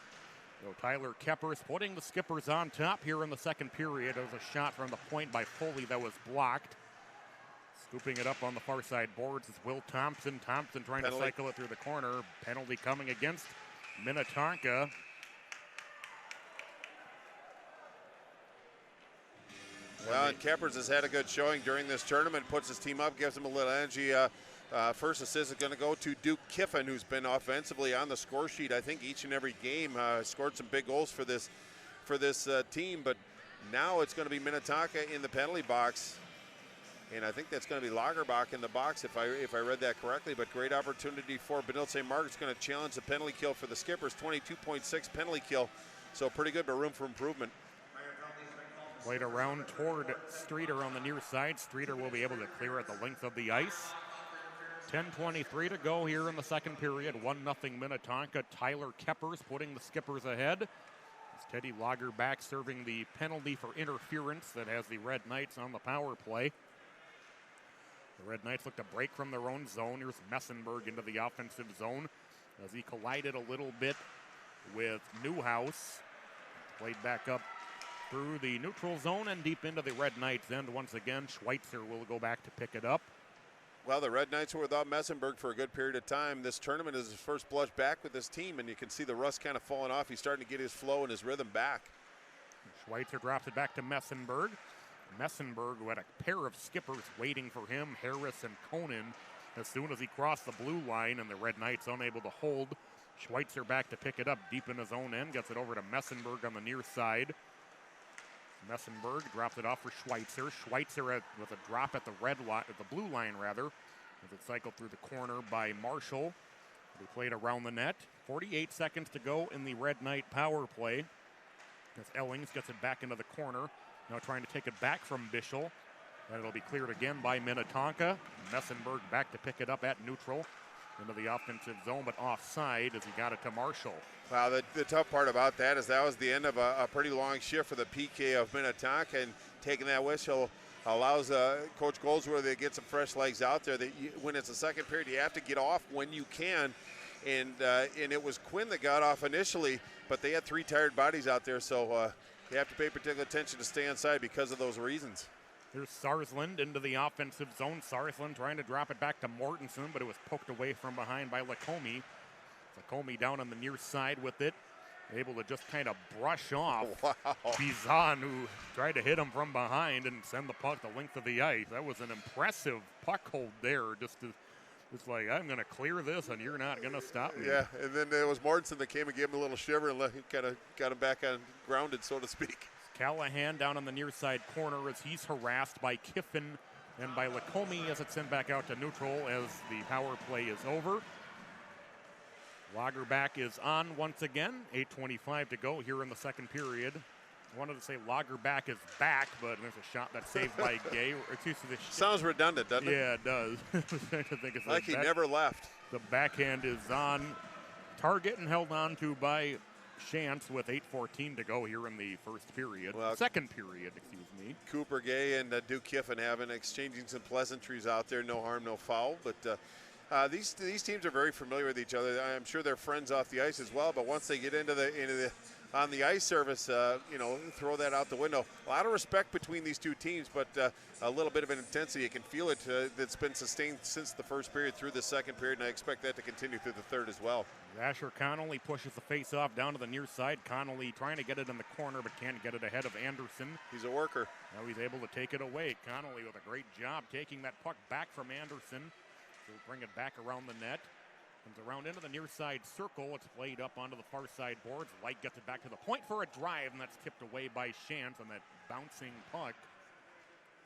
So Tyler Keppers putting the Skippers on top here in the second period. There was a shot from the point by Foley that was blocked. Scooping it up on the far side boards is Will Thompson. Thompson trying to cycle it through the corner. Penalty coming against Minnetonka. Well, and Keppers has had a good showing during this tournament, puts his team up, gives him a little energy. First assist is going to go to Duke Kiffin, who's been offensively on the score sheet, I think, each and every game. Scored some big goals for this team, but now it's going to be Minnetonka in the penalty box. And I think that's going to be Lagerbach in the box, if I read that correctly. But great opportunity for Benilde St. Margaret's going to challenge the penalty kill for the Skippers. 22.6 penalty kill, so pretty good, but room for improvement. Played around toward Streeter on the near side. Streeter will be able to clear at the length of the ice. 10:23 to go here in the second period. 1-0 Minnetonka. Tyler Keppers putting the Skippers ahead. It's Teddy Lagerbach serving the penalty for interference that has the Red Knights on the power play. The Red Knights look to break from their own zone. Here's Messenberg into the offensive zone as he collided a little bit with Newhouse. Played back up through the neutral zone and deep into the Red Knights end once again. Schweitzer will go back to pick it up. Well, the Red Knights were without Messenberg for a good period of time. This tournament is his first blush back with this team, and you can see the rust kind of falling off. He's starting to get his flow and his rhythm back. Schweitzer drops it back to Messenberg. Messenberg, who had a pair of Skippers waiting for him, Harris and Conan, as soon as he crossed the blue line, and the Red Knights unable to hold. Schweitzer back to pick it up deep in his own end, gets it over to Messenberg on the near side. Messenberg drops it off for Schweitzer. Schweitzer with a drop at the blue line rather, as it cycled through the corner by Marshall. They played around the net. 48 seconds to go in the Red Knight power play. As Ellings gets it back into the corner. Now trying to take it back from Bischel. And it'll be cleared again by Minnetonka. Messenberg back to pick it up at neutral into the offensive zone, but offside as he got it to Marshall. Wow, the tough part about that is that was the end of a pretty long shift for the PK of Minnetonka, and taking that whistle allows Coach Goldsworthy to get some fresh legs out there. When it's a second period, you have to get off when you can, and it was Quinn that got off initially, but they had three tired bodies out there, so you have to pay particular attention to stay inside because of those reasons. Here's Sarsland into the offensive zone. Sarsland trying to drop it back to Mortensen, but it was poked away from behind by Lacombe. Lacombe down on the near side with it, able to just kind of brush off Bizan, who tried to hit him from behind and send the puck the length of the ice. That was an impressive puck hold there. Just like, I'm going to clear this, and you're not going to stop me. Yeah, and then there was Mortensen that came and gave him a little shiver and kind of got him back on grounded, so to speak. Callahan down on the near side corner as he's harassed by Kiffin and by Lacombe as it's sent back out to neutral as the power play is over. Lagerbach is on once again. 8:25 to go here in the second period. I wanted to say Lagerbach is back, but there's a shot that's saved by Gay. Sounds redundant, doesn't it? Yeah, it does. I was trying to think like he never left. The backhand is on target and held on to by Shantz with 8:14 to go here in the first period. Well, second period, excuse me. Cooper Gay and Duke Kiffin exchanging some pleasantries out there. No harm, no foul. But these teams are very familiar with each other. I'm sure they're friends off the ice as well. But once they get into the on the ice service, throw that out the window. A lot of respect between these two teams, but a little bit of an intensity. You can feel it that's been sustained since the first period through the second period, and I expect that to continue through the third as well. Asher Connolly pushes the face-off down to the near side. Connolly trying to get it in the corner, but can't get it ahead of Anderson. He's a worker. Now he's able to take it away. Connolly with a great job taking that puck back from Anderson. So bring it back around the net. Comes around into the near side circle. It's played up onto the far side boards. Light gets it back to the point for a drive, and that's tipped away by Shantz on that bouncing puck.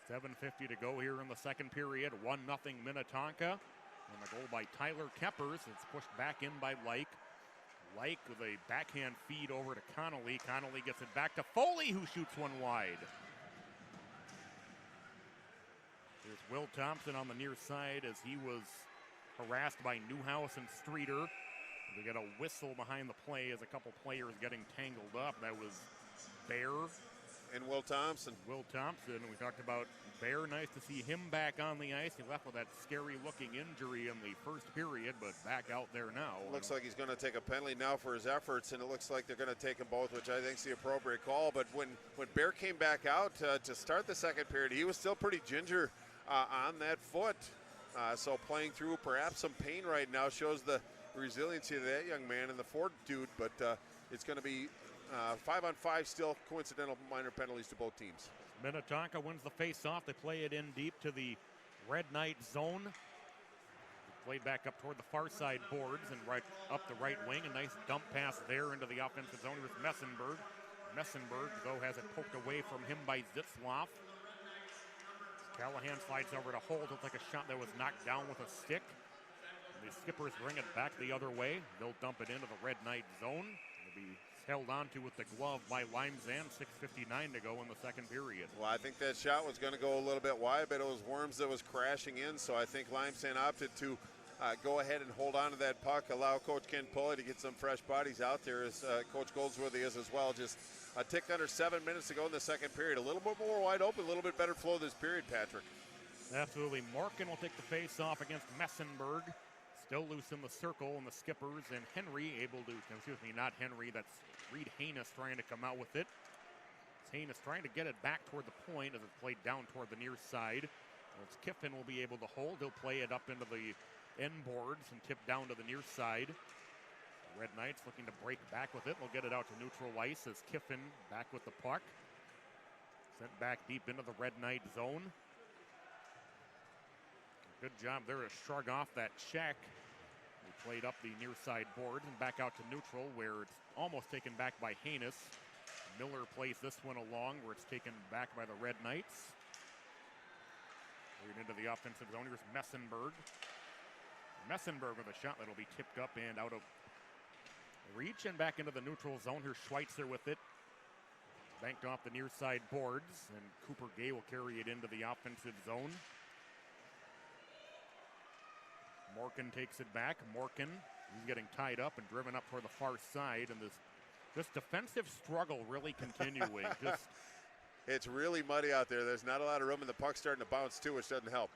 7:50 to go here in the second period. 1-0 Minnetonka. And the goal by Tyler Keppers. It's pushed back in by Lyke. Lyke with a backhand feed over to Connolly. Connolly gets it back to Foley, who shoots one wide. There's Will Thompson on the near side as he was harassed by Newhouse and Streeter. We get a whistle behind the play as a couple players getting tangled up. That was Bear And Will Thompson. Will Thompson. We talked about Bear. Nice to see him back on the ice. He left with that scary-looking injury in the first period, but back out there now. Looks like he's going to take a penalty now for his efforts, and it looks like they're going to take them both, which I think is the appropriate call. But when Bear came back out to start the second period, he was still pretty ginger on that foot. So playing through perhaps some pain right now shows the resiliency of that young man and the fortitude, but it's going to be 5-on-5 still, coincidental minor penalties to both teams. Minnetonka wins the face-off. They play it in deep to the Red Knight zone. Played back up toward the far side boards and right up the right wing. A nice dump pass there into the offensive zone. Here's Messenberg. Messenberg, though, has it poked away from him by Zitzloff. Callahan slides over to hold. Looks like a shot that was knocked down with a stick. The Skippers bring it back the other way. They'll dump it into the Red Knight zone. It'll be held onto with the glove by Limezan. 6:59 to go in the second period. Well, I think that shot was going to go a little bit wide, but it was Worms that was crashing in, so I think Limezan opted to go ahead and hold on to that puck, allow Coach Ken Pulley to get some fresh bodies out there, as Coach Goldsworthy is as well. Just a tick under 7 minutes to go in the second period. A little bit more wide open, a little bit better flow this period, Patrick. Absolutely. Morgan will take the face-off against Messenberg. Still loose in the circle, and the Skippers and Henry able to, excuse me, not Henry, that's Reed Haynes trying to come out with it. It's Haynes trying to get it back toward the point as it's played down toward the near side. As Kiffin will be able to hold. He'll play it up into the end boards and tip down to the near side. The Red Knights looking to break back with it. We'll get it out to neutral ice as Kiffin back with the puck. Sent back deep into the Red Knight zone. Good job there to shrug off that check. We played up the near side board and back out to neutral where it's almost taken back by Haynes. Miller plays this one along where it's taken back by the Red Knights. Leading into the offensive zone. Here's Messenberg. Messenberg with a shot that'll be tipped up and out of reach and back into the neutral zone. Here's Schweitzer with it. Banked off the near side boards, and Cooper Gay will carry it into the offensive zone. Morgan takes it back. Morgan, he's getting tied up and driven up toward the far side, and this defensive struggle really continuing. It's really muddy out there. There's not a lot of room, and the puck's starting to bounce too, which doesn't help.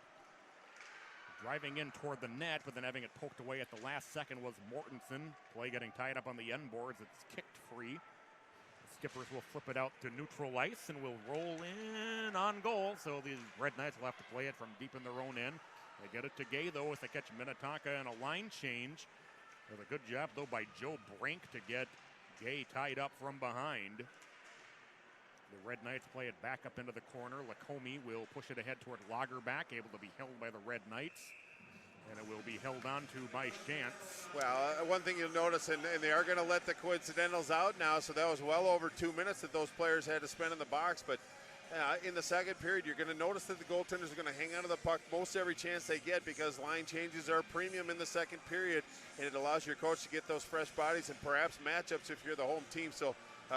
Driving in toward the net, but then having it poked away at the last second was Mortensen. Play getting tied up on the end boards. It's kicked free. The Skippers will flip it out to neutral ice and will roll in on goal. So the Red Knights will have to play it from deep in their own end. They get it to Gay, though, as they catch Minnetonka and a line change. With a good job, though, by Joe Brink to get Gay tied up from behind. The Red Knights play it back up into the corner. Lacombe will push it ahead toward Lagerback, able to be held by the Red Knights. And it will be held on to by Shantz. Well, one thing you'll notice, and they are going to let the coincidentals out now, so that was well over 2 minutes that those players had to spend in the box. But in the second period, you're going to notice that the goaltenders are going to hang on to the puck most every chance they get, because line changes are a premium in the second period, and it allows your coach to get those fresh bodies and perhaps matchups if you're the home team. So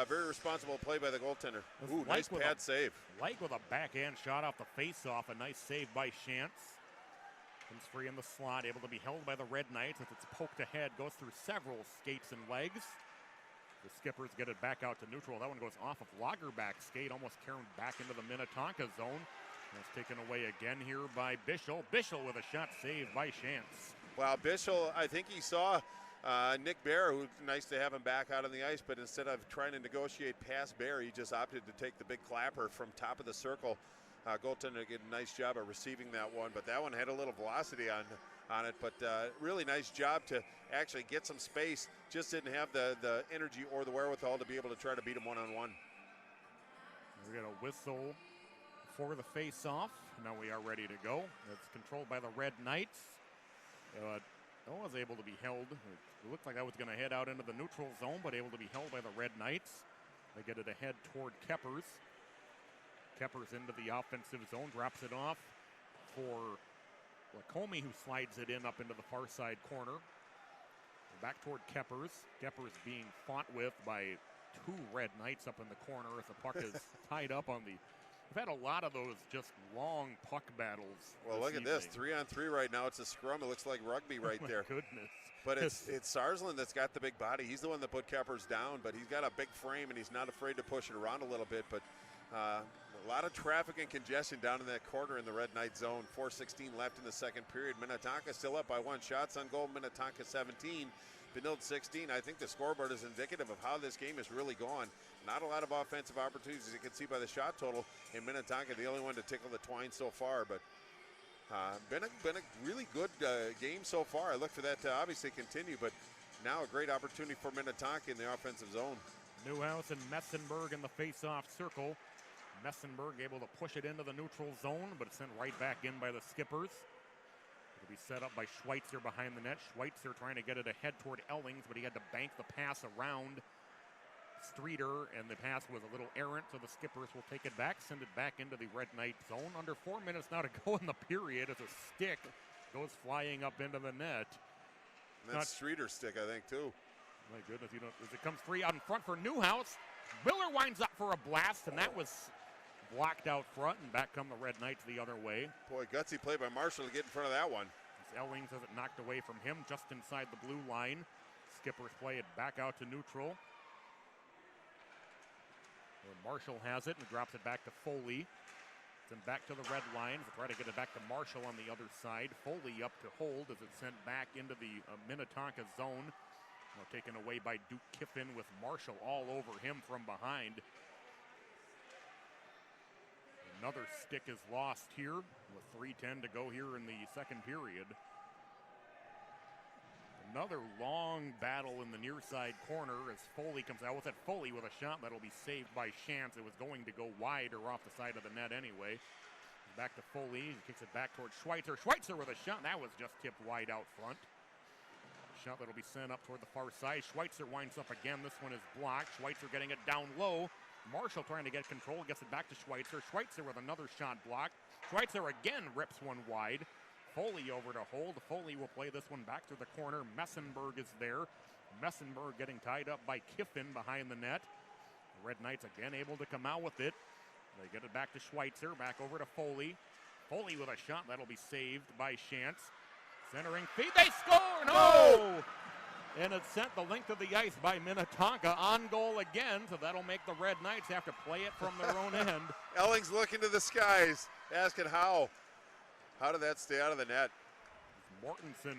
very responsible play by the goaltender. Ooh, nice pad save. Like with a backhand shot off the face-off. A nice save by Shantz. Comes free in the slot, able to be held by the Red Knights. If it's poked ahead, goes through several skates and legs. The Skippers get it back out to neutral. That one goes off of Lagerback's skate, almost carried back into the Minnetonka zone. And it's taken away again here by Bischel. Bischel with a shot saved by Shantz. Well, Bischel, I think he saw Nick Bear, who's nice to have him back out on the ice, but instead of trying to negotiate past Bear, he just opted to take the big clapper from top of the circle. Goaltender did a nice job of receiving that one, but that one had a little velocity on it, but really nice job to actually get some space. Just didn't have the energy or the wherewithal to be able to try to beat him one-on-one. We got a whistle for the face-off. Now we are ready to go. It's controlled by the Red Knights. It was able to be held. It looked like that was going to head out into the neutral zone, but able to be held by the Red Knights. They get it ahead toward Keppers. Keppers into the offensive zone, drops it off for Lacombe, who slides it in up into the far side corner. Back toward Keppers. Keppers being fought with by two Red Knights up in the corner as the puck is tied up on the We've had a lot of those just long puck battles. Well, look at this, 3-on-3 right now. It's a scrum. It looks like rugby right there. Goodness. But it's Sarsland that's got the big body. He's the one that put Keppers down, but he's got a big frame, and he's not afraid to push it around a little bit. But a lot of traffic and congestion down in that corner in the Red Knight zone. 4:16 left in the second period. Minnetonka still up by 1. Shots on goal. Minnetonka 17. Benilde 16. I think the scoreboard is indicative of how this game has really gone. Not a lot of offensive opportunities, as you can see by the shot total. And Minnetonka, the only one to tickle the twine so far. But been a really good game so far. I look for that to obviously continue. But now a great opportunity for Minnetonka in the offensive zone. Newhouse and Messenberg in the face-off circle. Messenberg able to push it into the neutral zone, but it's sent right back in by the Skippers. It'll be set up by Schweitzer behind the net. Schweitzer trying to get it ahead toward Ellings, but he had to bank the pass around Streeter, and the pass was a little errant, so the Skippers will take it back, send it back into the Red Knight zone. Under 4 minutes now to go in the period as a stick goes flying up into the net. And that's Streeter's stick, I think, too. My goodness, as it comes free out in front for Newhouse. Miller winds up for a blast, and that was blocked out front, and back come the Red Knights the other way. Boy, gutsy play by Marshall to get in front of that one. As Ellings has it knocked away from him just inside the blue line. Skippers play it back out to neutral. Marshall has it and drops it back to Foley. Then back to the red line. To try to get it back to Marshall on the other side. Foley up to hold as it's sent back into the Minnetonka zone. Now taken away by Duke Kiffin with Marshall all over him from behind. Another stick is lost here with 3:10 to go here in the second period. Another long battle in the near side corner as Foley comes out with it. Foley with a shot that'll be saved by Shantz. It was going to go wide or off the side of the net anyway. Back to Foley. He kicks it back towards Schweitzer. Schweitzer with a shot. That was just tipped wide out front. Shot that'll be sent up toward the far side. Schweitzer winds up again. This one is blocked. Schweitzer getting it down low. Marshall trying to get control. Gets it back to Schweitzer. Schweitzer with another shot blocked. Schweitzer again rips one wide. Foley over to hold. Foley will play this one back to the corner. Messenberg is there. Messenberg getting tied up by Kiffin behind the net. The Red Knights again able to come out with it. They get it back to Schweitzer. Back over to Foley. Foley with a shot that'll be saved by Shantz. Centering feed. They score! No! And it's sent the length of the ice by Minnetonka. On goal again, so that'll make the Red Knights have to play it from their own end. Ellings looking to the skies, asking how. How did that stay out of the net? Mortensen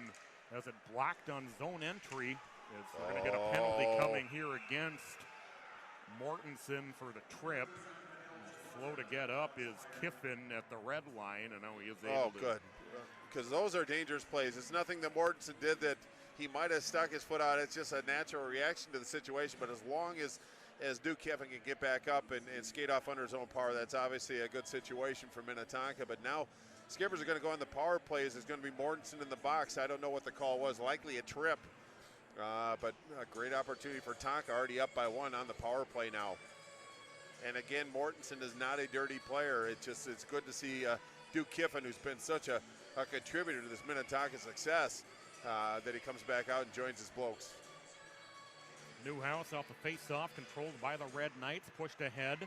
has it blocked on zone entry. We're going to get a penalty coming here against Mortensen for the trip. Slow to get up is Kiffin at the red line, and now he is able to. Oh, good. Because those are dangerous plays. It's nothing that Mortensen did that he might have stuck his foot out. It's just a natural reaction to the situation. But as long as Duke Kiffin can get back up and skate off under his own power, that's obviously a good situation for Minnetonka. But now Skippers are going to go on the power plays. There's going to be Mortensen in the box. I don't know what the call was. Likely a trip. But a great opportunity for Tonka, already up by 1 on the power play now. And again, Mortensen is not a dirty player. It's good to see Duke Kiffin, who's been such a contributor to this Minnetonka success, that he comes back out and joins his blokes. Newhouse off the face-off, controlled by the Red Knights, pushed ahead,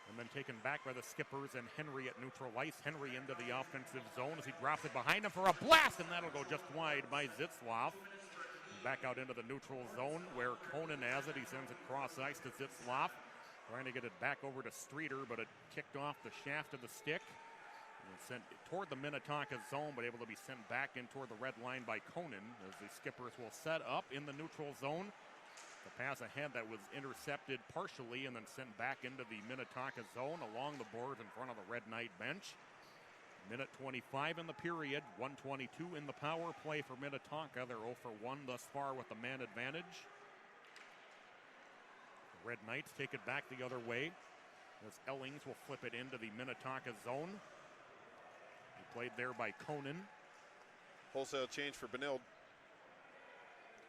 and then taken back by the Skippers and Henry at neutral ice. Henry into the offensive zone as he drops it behind him for a blast, and that'll go just wide by Zitzloff. Back out into the neutral zone where Conan has it. He sends it cross ice to Zitzloff. Trying to get it back over to Streeter, but it kicked off the shaft of the stick. And sent toward the Minnetonka zone, but able to be sent back in toward the red line by Conan as the Skippers will set up in the neutral zone. The pass ahead that was intercepted partially and then sent back into the Minnetonka zone along the boards in front of the Red Knight bench. Minute 25 in the period, 1:22 in the power play for Minnetonka. They're 0 for 1 thus far with the man advantage. The Red Knights take it back the other way as Ellings will flip it into the Minnetonka zone. He played there by Conan. Wholesale change for Benilde.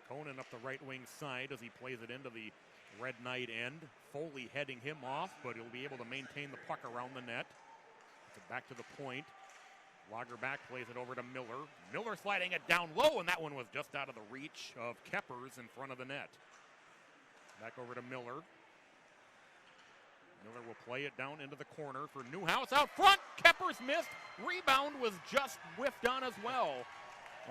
Conan up the right wing side as he plays it into the Red Knight end. Foley heading him off, but he'll be able to maintain the puck around the net. It's back to the point. Lagerback plays it over to Miller. Miller sliding it down low, and that one was just out of the reach of Keppers in front of the net. Back over to Miller. Miller will play it down into the corner for Newhouse out front. Keppers missed. Rebound was just whiffed on as well.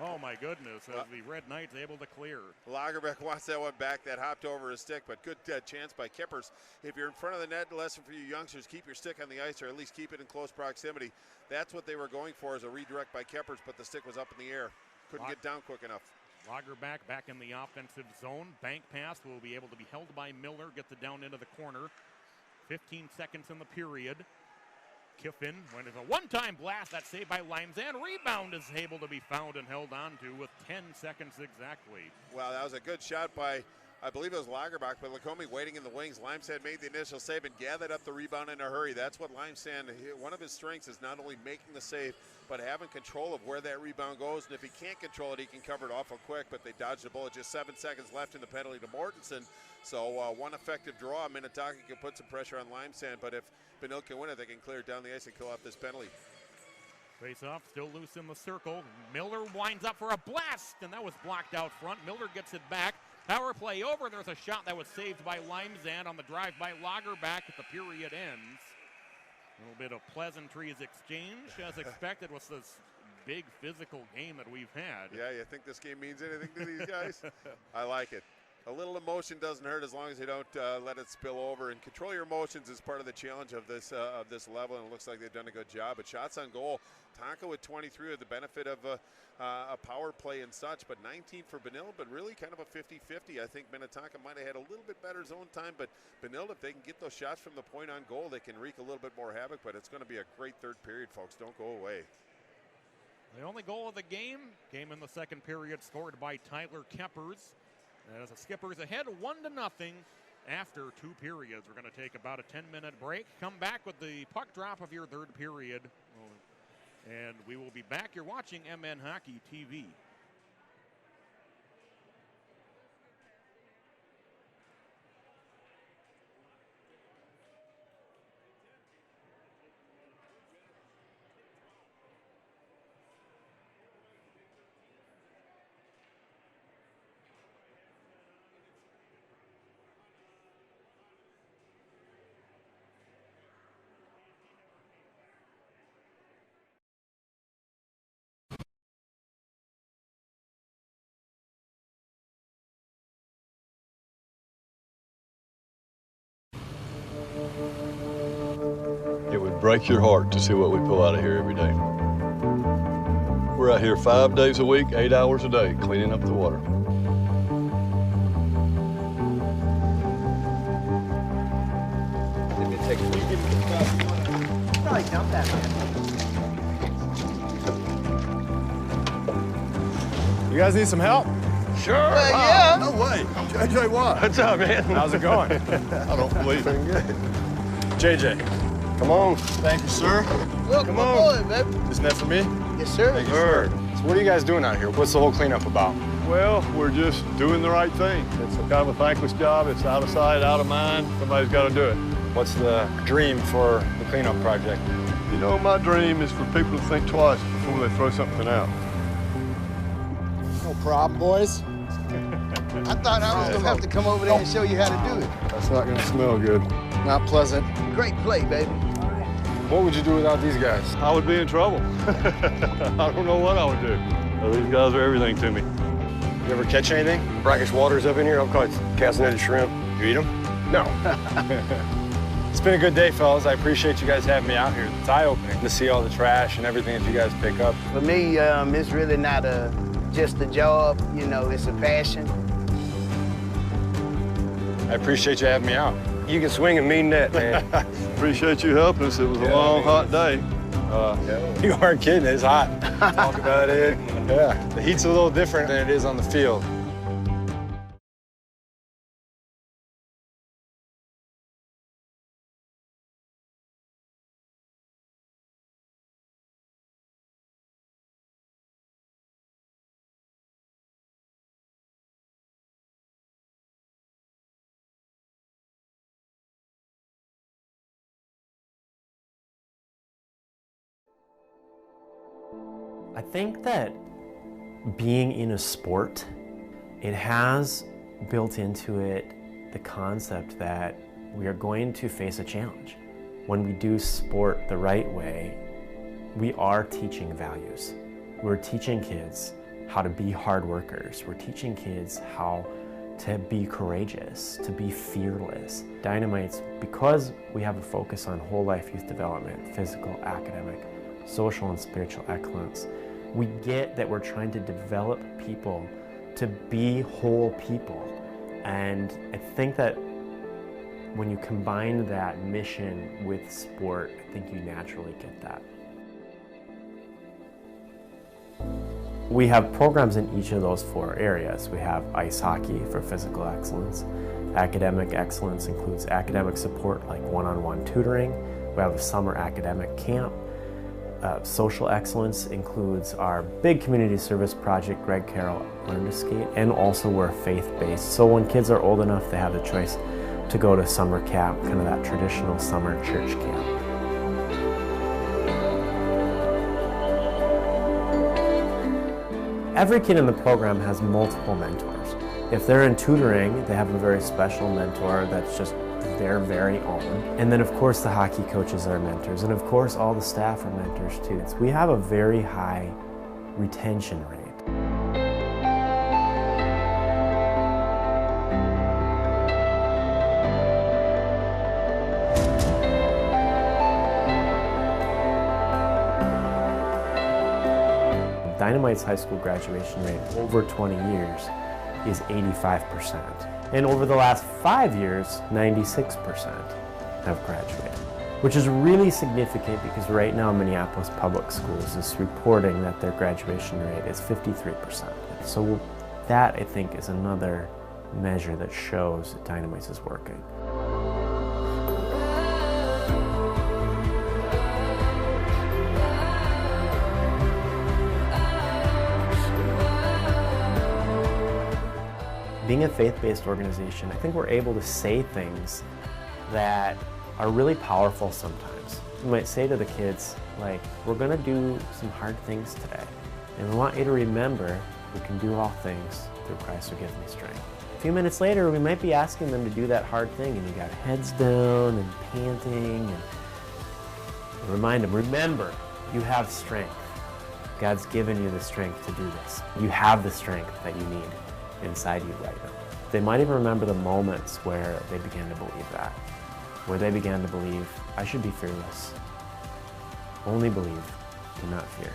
Oh my goodness, as the Red Knights able to clear. Lagerbeck wants that one back. That hopped over his stick, but good chance by Kippers. If you're in front of the net, lesson for you youngsters, keep your stick on the ice or at least keep it in close proximity. That's what they were going for, as a redirect by Kippers, but the stick was up in the air. Couldn't get down quick enough. Lagerbeck back in the offensive zone. Bank pass will be able to be held by Miller. Gets it down into the corner. 15 seconds in the period. Kiffin went as a one-time blast. That's saved by Limesand. Rebound is able to be found and held on to with 10 seconds exactly. Wow, that was a good shot by, I believe it was Lagerbeck, but Lacombe waiting in the wings. Limesand made the initial save and gathered up the rebound in a hurry. That's what Limesand, one of his strengths is not only making the save, but having control of where that rebound goes. And if he can't control it, he can cover it awful quick, but they dodged the bullet. Just 7 seconds left in the penalty to Mortensen. So one effective draw. Minnetonka can put some pressure on Limesand, but if Benil can win it, they can clear it down the ice and kill off this penalty. Face off, still loose in the circle. Miller winds up for a blast, and that was blocked out front. Miller gets it back. Power play over. There's a shot that was saved by Limesand on the drive by Lagerbeck as the period ends. A little bit of pleasantries exchanged as expected with this big physical game that we've had. Yeah, you think this game means anything to these guys? I like it. A little emotion doesn't hurt as long as you don't let it spill over. And control your emotions is part of the challenge of this level, and it looks like they've done a good job. But shots on goal, Tonka with 23 with the benefit of a power play and such, but 19 for Benil, but really kind of a 50-50. I think Minnetonka might have had a little bit better zone time, but Benil, if they can get those shots from the point on goal, they can wreak a little bit more havoc, but it's going to be a great third period, folks. Don't go away. The only goal of the game came in the second period, scored by Tyler Keppers. As the Skippers ahead 1-0 after 2 periods. We're going to take about a 10-minute break. Come back with the puck drop of your third period. And we will be back. You're watching MN Hockey TV. It would break your heart to see what we pull out of here every day. We're out here 5 days a week, 8 hours a day, cleaning up the water. Probably dump that, man. You guys need some help? Sure. Yeah. No way. JJ Watt. What's up, man? How's it going? I don't believe it. Good. JJ, Come on. Thank you, sir. Welcome Come on. aboard, baby. this net for me? Yes, sir. Thank you, Sure. So what are you guys doing out here? What's the whole cleanup about? Well, we're just doing the right thing. It's kind of a thankless job. It's out of sight, out of mind. Somebody's got to do it. What's the dream for the cleanup project? You know, my dream is for people to think twice before they throw something out. No problem, boys. I thought I was going to have to come over there and show you how to do it. That's not going to smell good. Not pleasant. Great play, baby. What would you do without these guys? I would be in trouble. I don't know what I would do. These guys are everything to me. You ever catch anything? Brackish waters up in here. I'll call it castaneted shrimp. You eat them? No. It's been a good day, fellas. I appreciate you guys having me out here. It's eye-opening to see all the trash and everything that you guys pick up. For me, it's really not just a job, you know, it's a passion. I appreciate you having me out. You can swing a mean net, man. Appreciate you helping us. It was a long, hot day. You aren't kidding, it's hot. Talk about it. Yeah, the heat's a little different than it is on the field. I think that being in a sport, it has built into it the concept that we are going to face a challenge. When we do sport the right way, we are teaching values. We're teaching kids how to be hard workers. We're teaching kids how to be courageous, to be fearless. Dynamites, because we have a focus on whole life youth development, physical, academic, social, and spiritual excellence, we get that we're trying to develop people to be whole people. And I think that when you combine that mission with sport, I think you naturally get that. We have programs in each of those 4 areas. We have ice hockey for physical excellence. Academic excellence includes academic support like one-on-one tutoring. We have a summer academic camp. Social excellence includes our big community service project, Greg Carroll Learn to Skate, and also we're faith-based. So when kids are old enough, they have the choice to go to summer camp, kind of that traditional summer church camp. Every kid in the program has multiple mentors. If they're in tutoring, they have a very special mentor that's just their very own. And then of course the hockey coaches are mentors, and of course all the staff are mentors too. We have a very high retention rate. Dynamite's high school graduation rate over 20 years is 85%. And over the last 5 years, 96% have graduated, which is really significant because right now Minneapolis Public Schools is reporting that their graduation rate is 53%. So that, I think, is another measure that shows that Dynamites is working. Being a faith-based organization, I think we're able to say things that are really powerful sometimes. You might say to the kids, like, we're gonna do some hard things today. And we want you to remember, we can do all things through Christ who gives me strength. A few minutes later, we might be asking them to do that hard thing and you got heads down and panting, and remind them, remember, you have strength. God's given you the strength to do this. You have the strength that you need inside you right now. They might even remember the moments where they began to believe that, where they began to believe, I should be fearless. Only believe, do not fear.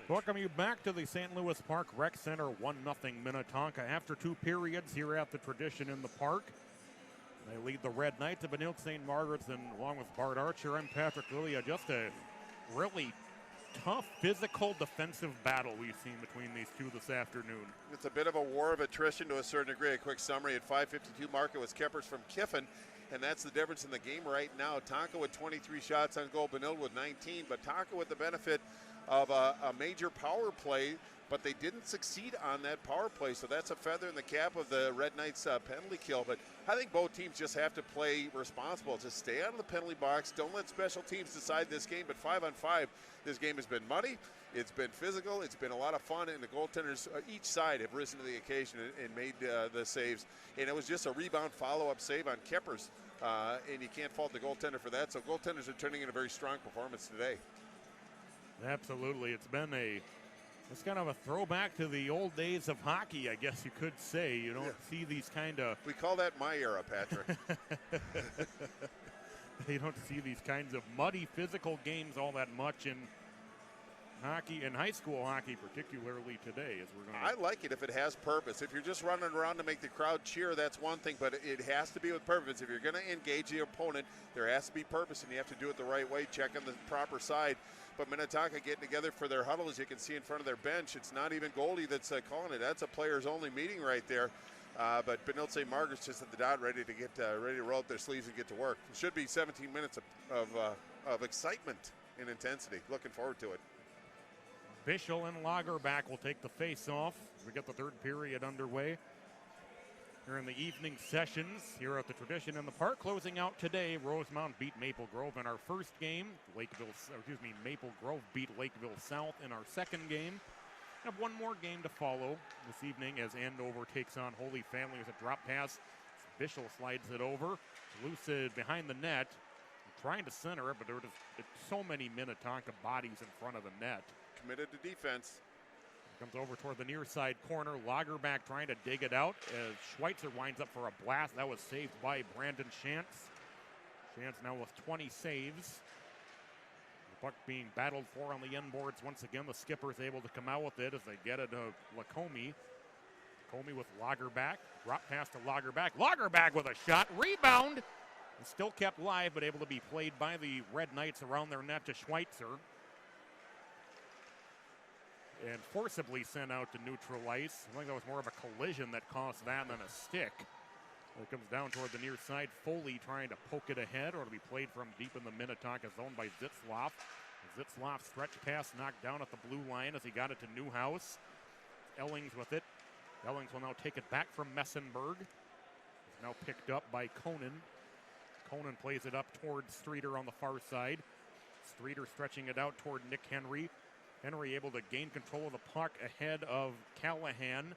Welcome you back to the St. Louis Park Rec Center, 1-0 Minnetonka. After 2 periods here at the Tradition in the park, they lead the Red Knights of Benilde St. Margaret's, and along with Bart Archer, I'm Patrick Lilia. Just a really tough, physical, defensive battle we've seen between these two this afternoon. It's a bit of a war of attrition to a certain degree. A quick summary: at 5:52 mark, it was Keppers from Kiffin, and that's the difference in the game right now. Tonka with 23 shots on goal, Benilde with 19, but Tonka with the benefit of a major power play, but they didn't succeed on that power play, so that's a feather in the cap of the Red Knights penalty kill. But I think both teams just have to play responsible. Just stay out of the penalty box. Don't let special teams decide this game. But 5-on-5, this game has been muddy. It's been physical. It's been a lot of fun, and the goaltenders each side have risen to the occasion and made the saves. And it was just a rebound follow-up save on Keppers, and you can't fault the goaltender for that. So goaltenders are turning in a very strong performance today. Absolutely. It's kind of a throwback to the old days of hockey, I guess you could say. You don't see these kind of... We call that my era, Patrick. You don't see these kinds of muddy physical games all that much in hockey, in high school hockey particularly today. I like it if it has purpose. If you're just running around to make the crowd cheer, that's one thing, but it has to be with purpose. If you're going to engage the opponent, there has to be purpose, and you have to do it the right way, check on the proper side. But Minnetonka getting together for their huddle, as you can see in front of their bench. It's not even Goldie that's calling it. That's a players-only meeting right there. But Benilde St. Margaret's just at the dot, ready to roll up their sleeves and get to work. It should be 17 minutes of excitement and intensity. Looking forward to it. Bischel and Lagerback will take the face-off as we get the third period underway. Here in the evening sessions here at the Tradition in the park. Closing out today, Rosemount beat Maple Grove in our first game. Maple Grove beat Lakeville South in our second game. We have one more game to follow this evening as Andover takes on Holy Family with a drop pass. Bischel slides it over. Lucid behind the net. Trying to center it, but there are just so many Minnetonka bodies in front of the net. Committed to defense. Comes over toward the near side corner. Lagerback trying to dig it out as Schweitzer winds up for a blast. That was saved by Brandon Shantz. Shantz now with 20 saves. The puck being battled for on the end boards. Once again, the skipper is able to come out with it as they get it to Lacombe. Lacombe with Lagerback. Drop pass to Lagerback. Lagerback with a shot. Rebound. And still kept live, but able to be played by the Red Knights around their net to Schweitzer. And forcibly sent out to neutral ice. I think that was more of a collision that caused that than a stick. It comes down toward the near side. Foley trying to poke it ahead, or to be played from deep in the Minnetonka zone by Zitzloff. Zitzloff stretch pass knocked down at the blue line as he got it to Newhouse. Ellings with it. Ellings will now take it back from Messenberg. It's now picked up by Conan. Conan plays it up toward Streeter on the far side. Streeter stretching it out toward Nick Henry. Henry able to gain control of the puck ahead of Callahan,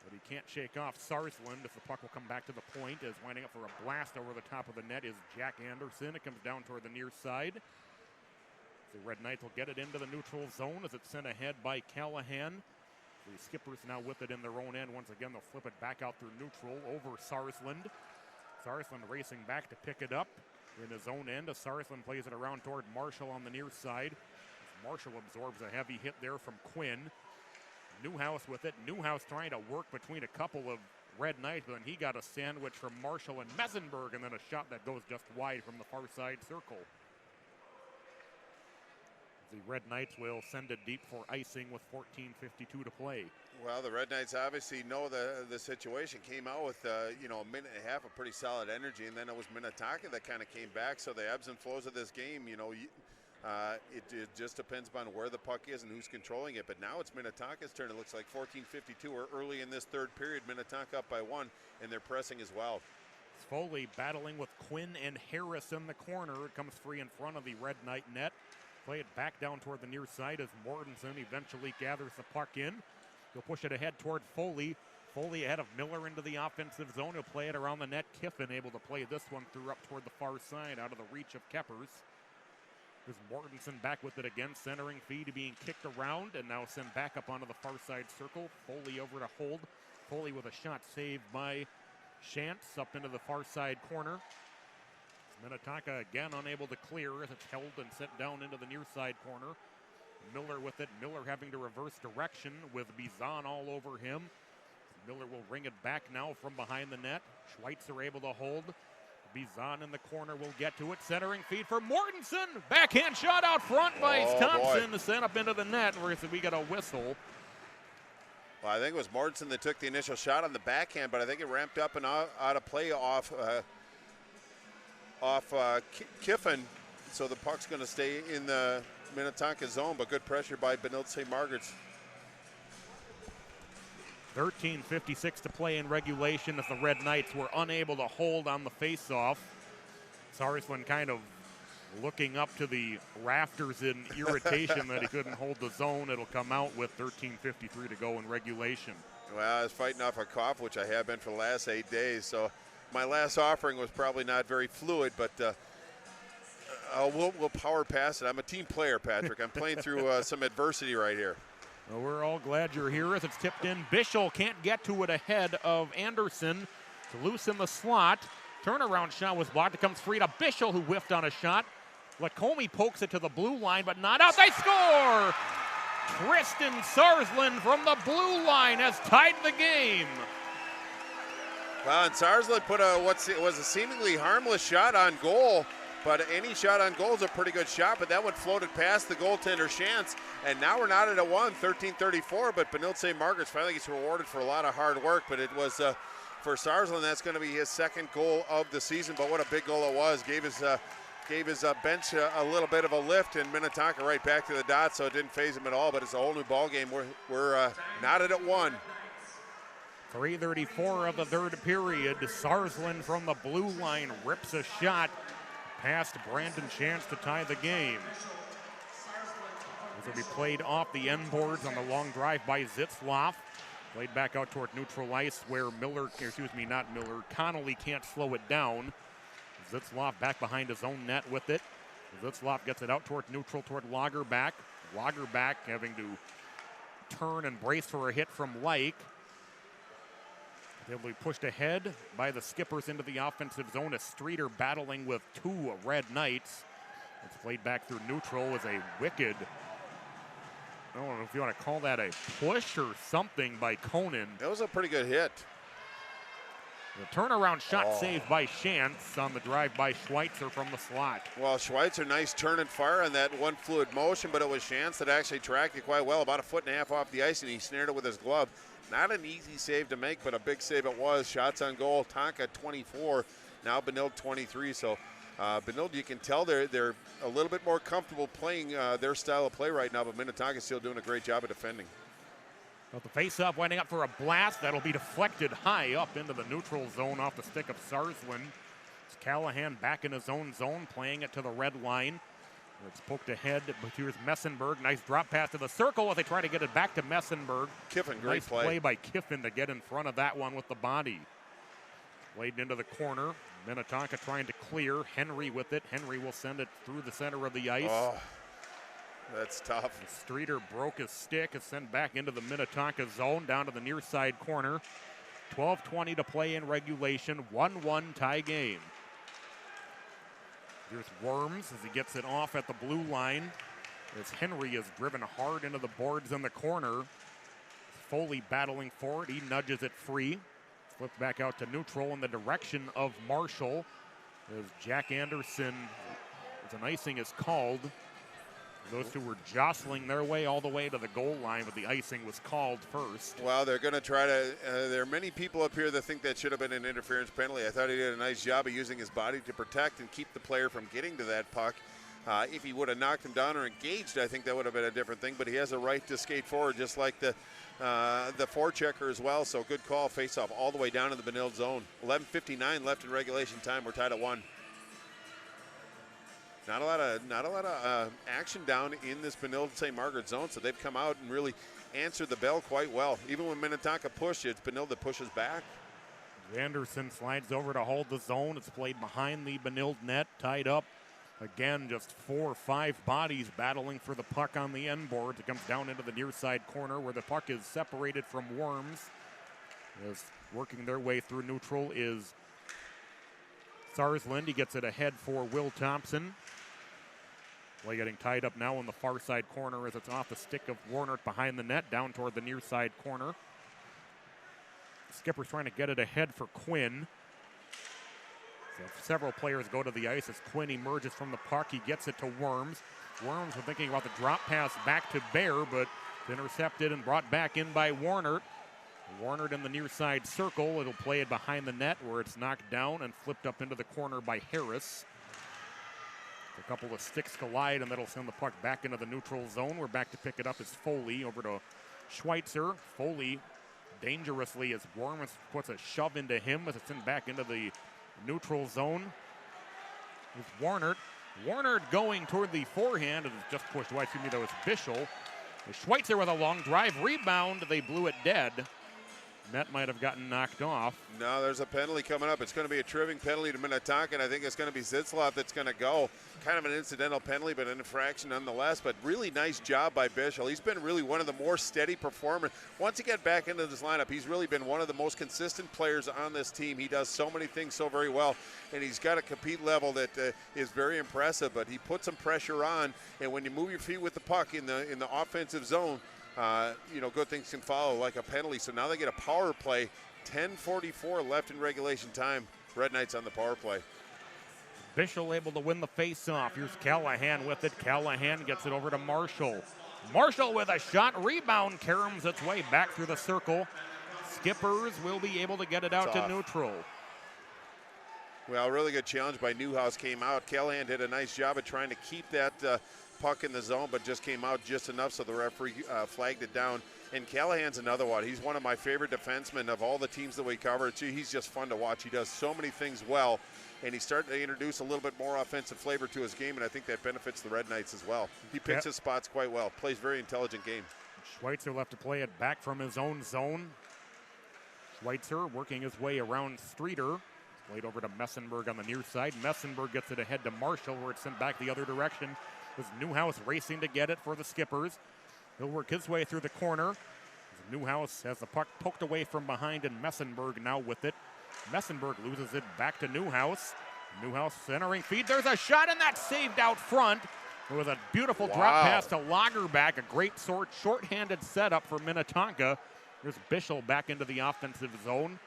but he can't shake off Sarsland if the puck will come back to the point. As winding up for a blast over the top of the net is Jack Anderson. It comes down toward the near side. The Red Knights will get it into the neutral zone as it's sent ahead by Callahan. The Skippers now with it in their own end. Once again, they'll flip it back out through neutral over Sarsland. Sarsland racing back to pick it up in his own end as Sarsland plays it around toward Marshall on the near side. Marshall absorbs a heavy hit there from Quinn. Newhouse with it. Newhouse trying to work between a couple of Red Knights, but then he got a sandwich from Marshall and Messenberg, and then a shot that goes just wide from the far side circle. The Red Knights will send it deep for icing with 14:52 to play. Well, the Red Knights obviously know the situation. Came out with a minute and a half of pretty solid energy, and then it was Minnetonka that kind of came back. So the ebbs and flows of this game, it just depends upon where the puck is and who's controlling it. But now it's Minnetonka's turn. It looks like 14:52 or early in this third period. Minnetonka up by 1, and they're pressing as well. Foley battling with Quinn and Harris in the corner. It comes free in front of the Red Knight net. Play it back down toward the near side as Mortensen eventually gathers the puck in. He'll push it ahead toward Foley. Foley ahead of Miller into the offensive zone. He'll play it around the net. Kiffin able to play this one through up toward the far side out of the reach of Keppers. There's Mortensen back with it again, centering feed being kicked around and now sent back up onto the far side circle. Foley over to hold. Foley with a shot saved by Shantz up into the far side corner. Minnetonka again unable to clear as it's held and sent down into the near side corner. Miller with it. Miller having to reverse direction with Bizan all over him. Miller will ring it back now from behind the net. Schweitzer able to hold. Bizan in the corner will get to it. Centering feed for Mortensen. Backhand shot out front by Thompson to send up into the net. We got a whistle. Well, I think it was Mortensen that took the initial shot on the backhand, but I think it ramped up and out of play off Kiffin. So the puck's going to stay in the Minnetonka zone, but good pressure by Benilde St. Margaret's. 13:56 to play in regulation as the Red Knights were unable to hold on the faceoff. Sarsland kind of looking up to the rafters in irritation that he couldn't hold the zone. It'll come out with 13:53 to go in regulation. Well, I was fighting off a cough, which I have been for the last 8 days, so my last offering was probably not very fluid, but we'll power past it. I'm a team player, Patrick. I'm playing through some adversity right here. Well, we're all glad you're here as it's tipped in. Bischel can't get to it ahead of Anderson. It's loose in the slot. Turnaround shot was blocked. It comes free to Bischel, who whiffed on a shot. Lacombe pokes it to the blue line, but not out. They score! Tristan Sarsland from the blue line has tied the game. Well, and Sarsland put was a seemingly harmless shot on goal, but any shot on goal is a pretty good shot, but that one floated past the goaltender Shantz, and now we're not at a 13:34, but Benilde St. Margaret's finally gets rewarded for a lot of hard work, but it was, for Sarsland, that's going to be his second goal of the season, but what a big goal it was. Gave his bench a little bit of a lift, and Minnetonka right back to the dot, so it didn't phase him at all, but it's a whole new ball game. We're knotted at 1. 3:34 of the third period. Sarsland from the blue line rips a shot past Brandon Shantz to tie the game. This will be played off the end boards on the long drive by Zitzloff. Played back out toward neutral ice where Connolly can't slow it down. Zitzloff back behind his own net with it. Zitzloff gets it out toward neutral toward Lagerback. Lagerback having to turn and brace for a hit from Lake. They'll be pushed ahead by the Skippers into the offensive zone as Streeter battling with 2 Red Knights. It's played back through neutral as a wicked, I don't know if you want to call that a push or something by Conan. That was a pretty good hit. The turnaround shot saved by Shantz on the drive by Schweitzer from the slot. Well, Schweitzer, nice turn and fire on that one fluid motion, but it was Shantz that actually tracked it quite well, about 1.5 feet off the ice, and he snared it with his glove. Not an easy save to make, but a big save it was. Shots on goal, Tonka 24, now Benilde 23. So Benilde, you can tell they're a little bit more comfortable playing their style of play right now, but Minnetonka still doing a great job of defending. Well, the face-off winding up for a blast. That'll be deflected high up into the neutral zone off the stick of Sarsland. It's Callahan back in his own zone, playing it to the red line. It's poked ahead, but here's Messenberg. Nice drop pass to the circle as they try to get it back to Messenberg. Kiffin, great nice play by Kiffin to get in front of that one with the body. Played into the corner. Minnetonka trying to clear. Henry with it. Henry will send it through the center of the ice. Oh, that's tough. Streeter broke his stick and sent back into the Minnetonka zone down to the near side corner. 12:20 to play in regulation. 1-1 tie game. Here's Worms as he gets it off at the blue line. As Henry is driven hard into the boards in the corner. Foley battling for it. He nudges it free. Flipped back out to neutral in the direction of Marshall. As Jack Anderson, as an icing is called. Those two were jostling their way all the way to the goal line, but the icing was called first. Well, they're going to try to, there are many people up here that think that should have been an interference penalty. I thought he did a nice job of using his body to protect and keep the player from getting to that puck. If he would have knocked him down or engaged, I think that would have been a different thing, but he has a right to skate forward just like the forechecker as well, so good call, face-off all the way down in the Benilde zone. 11:59 left in regulation time. We're tied at 1. Not a lot of action down in this Benilde St. Margaret zone, so they've come out and really answered the bell quite well. Even when Minnetonka pushed, it's Benilde that pushes back. Anderson slides over to hold the zone. It's played behind the Benilde net, tied up. Again, just 4 or 5 bodies battling for the puck on the end boards. It comes down into the near side corner where the puck is separated from Worms. As working their way through neutral is Sarsland. He gets it ahead for Will Thompson. Play getting tied up now in the far side corner as it's off the stick of Warner behind the net, down toward the near side corner. Skipper's trying to get it ahead for Quinn. So several players go to the ice as Quinn emerges from the puck. He gets it to Worms. Worms were thinking about the drop pass back to Bear, but intercepted and brought back in by Warner. Warner in the near side circle. It'll play it behind the net where it's knocked down and flipped up into the corner by Harris. A couple of sticks collide, and that'll send the puck back into the neutral zone. We're back to pick it up as Foley over to Schweitzer. Foley dangerously as Worms puts a shove into him as it's sent back into the neutral zone. With Warner. Warner going toward the forehand and just pushed away. Excuse me, that was Bischel. Schweitzer with a long drive. Rebound. They blew it dead. Net might have gotten knocked off. No, there's a penalty coming up. It's going to be a tripping penalty to Minnetonka, and I think it's going to be Zitzlov that's going to go. Kind of an incidental penalty, but an infraction nonetheless. But really nice job by Bischel. He's been really one of the more steady performers. Once he got back into this lineup, he's really been one of the most consistent players on this team. He does so many things so very well, and he's got a compete level that is very impressive. But he puts some pressure on, and when you move your feet with the puck in the offensive zone, good things can follow, like a penalty. So now they get a power play. 10:44 left in regulation time. Red Knights on the power play. Bischel able to win the face-off. Here's Callahan with it. Callahan gets it over to Marshall. Marshall with a shot. Rebound caroms its way back through the circle. Skippers will be able to get it out to neutral. Well, a really good challenge by Newhouse came out. Callahan did a nice job of trying to keep that puck in the zone, but just came out just enough so the referee flagged it down. And Callahan's another one. He's one of my favorite defensemen of all the teams that we cover. He's just fun to watch. He does so many things well, and he's starting to introduce a little bit more offensive flavor to his game, and I think that benefits the Red Knights as well. He picks his spots quite well, plays very intelligent game. Schweitzer left to play it back from his own zone. Schweitzer working his way around Streeter. Played over to Messenberg on the near side. Messenberg gets it ahead to Marshall, where it's sent back the other direction. With Newhouse racing to get it for the Skippers. He'll work his way through the corner. Newhouse has the puck poked away from behind, and Messenberg now with it. Messenberg loses it back to Newhouse. Newhouse centering feed. There's a shot, and that's saved out front. It was a beautiful drop pass to Lagerback. A great short-handed setup for Minnetonka. There's Bischel back into the offensive zone,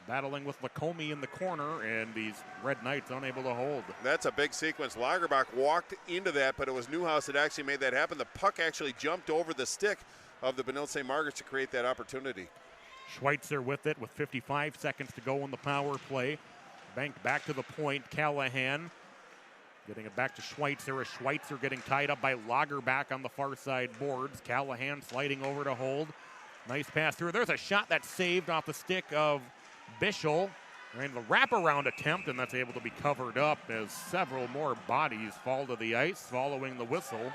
battling with Lacombe in the corner, and these Red Knights unable to hold. That's a big sequence. Lagerbach walked into that, but it was Newhouse that actually made that happen. The puck actually jumped over the stick of the Benilde St. Margaret's to create that opportunity. Schweitzer with it with 55 seconds to go in the power play. Banked back to the point. Callahan getting it back to Schweitzer. A Schweitzer getting tied up by Lagerback on the far side boards. Callahan sliding over to hold. Nice pass through. There's a shot that's saved off the stick of Bischel. And the wraparound attempt, and that's able to be covered up as several more bodies fall to the ice following the whistle.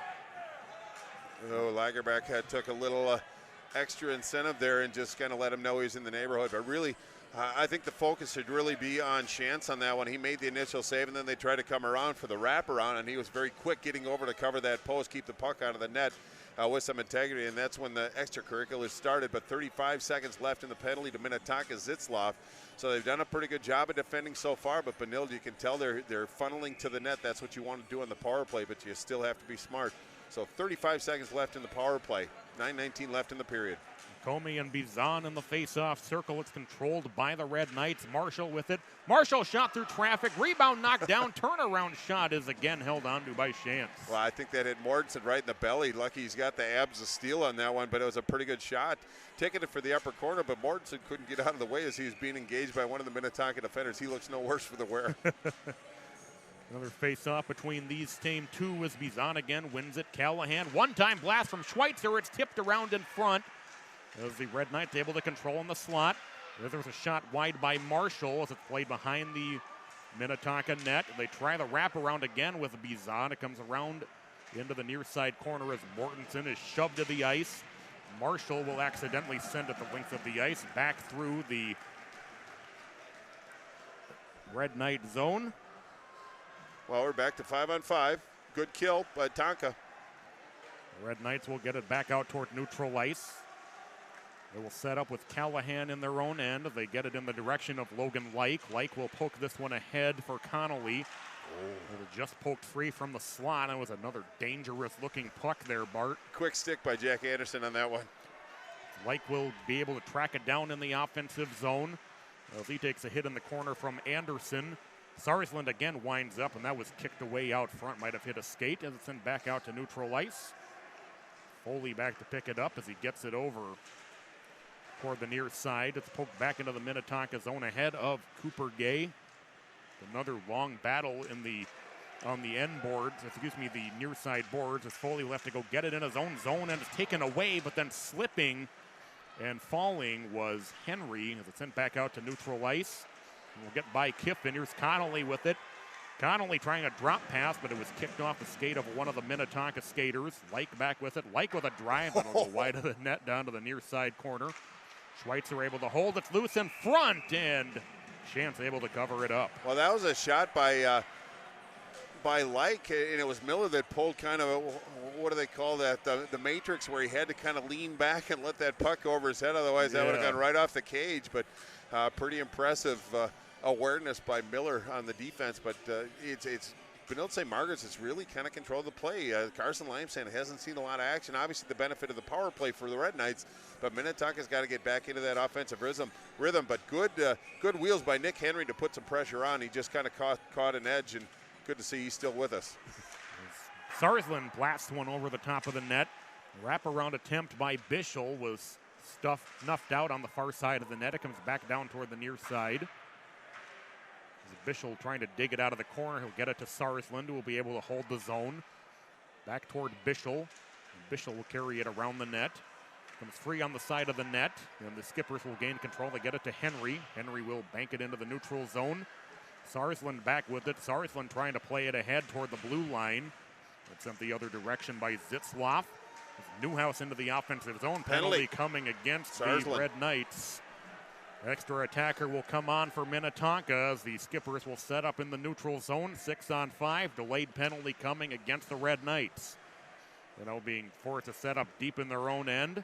Oh, Lagerback took a little extra incentive there and just kind of let him know he's in the neighborhood. But really, I think the focus should really be on Chance on that one. He made the initial save, and then they tried to come around for the wraparound, and he was very quick getting over to cover that post, keep the puck out of the net with some integrity, and that's when the extracurriculars started. But 35 seconds left in the penalty to Minnetonka Zitzlov. So they've done a pretty good job of defending so far, but Benilde, you can tell they're funneling to the net. That's what you want to do on the power play, but you still have to be smart. So 35 seconds left in the power play. 9:19 left in the period. Comey and Bizan in the face-off circle. It's controlled by the Red Knights. Marshall with it. Marshall shot through traffic. Rebound knocked down. Turnaround shot is again held onto by Chance. Well, I think that hit Mortensen right in the belly. Lucky he's got the abs of steel on that one, but it was a pretty good shot. Taking it for the upper corner, but Mortensen couldn't get out of the way as he was being engaged by one of the Minnetonka defenders. He looks no worse for the wear. Another face-off between these same two as Bizan again wins it. Callahan, one-time blast from Schweitzer. It's tipped around in front as the Red Knights able to control in the slot. There was a shot wide by Marshall as it's played behind the Minnetonka net. They try the wraparound again with Bizan. It comes around into the near side corner as Mortensen is shoved to the ice. Marshall will accidentally send it the length of the ice back through the Red Knight zone. Well, we're back to 5-on-5. Good kill by Tonka. The Red Knights will get it back out toward neutral ice. They will set up with Callahan in their own end. They get it in the direction of Logan Like. Like will poke this one ahead for Connolly. It was just poked free from the slot. It was another dangerous-looking puck there, Bart. Quick stick by Jack Anderson on that one. Like will be able to track it down in the offensive zone. As he takes a hit in the corner from Anderson. Sarsland again winds up, and that was kicked away out front. Might have hit a skate as it's sent back out to neutral ice. Foley back to pick it up as he gets it over toward the near side. It's poked back into the Minnetonka zone ahead of Cooper Gay. Another long battle on the end boards, the near side boards, as Foley left to go get it in his own zone, and it's taken away, but then slipping and falling was Henry as it's sent back out to neutral ice. And we'll get by Kiffin. Here's Connolly with it. Connolly trying a drop pass, but it was kicked off the skate of one of the Minnetonka skaters. Like back with it. Like with a drive, but it'll go wide of the net down to the near side corner. Schweitzer able to hold. It's loose in front, and Chance able to cover it up. Well, that was a shot by Like, and it was Miller that pulled kind of, what do they call that, the matrix, where he had to kind of lean back and let that puck go over his head. Otherwise, that would have gone right off the cage. But pretty impressive awareness by Miller on the defense. But it's Benilde St. Margaret's has really kind of controlled the play. Carson Limestone hasn't seen a lot of action. Obviously, the benefit of the power play for the Red Knights, but Minnetonka's got to get back into that offensive rhythm. But good wheels by Nick Henry to put some pressure on. He just kind of caught an edge, and good to see he's still with us. Sarsland blasts one over the top of the net. Wraparound attempt by Bischel was snuffed out on the far side of the net. It comes back down toward the near side. Bischel trying to dig it out of the corner. He'll get it to Sarsland, who will be able to hold the zone. Back toward Bischel. Bischel will carry it around the net. Comes free on the side of the net, and the Skippers will gain control. They get it to Henry. Henry will bank it into the neutral zone. Sarsland back with it. Sarsland trying to play it ahead toward the blue line. It's sent the other direction by Zitzloff. Newhouse into the offensive zone. Penalty coming against the Red Knights. Extra attacker will come on for Minnetonka as the Skippers will set up in the neutral zone. 6-on-5. Delayed penalty coming against the Red Knights. Being forced to set up deep in their own end.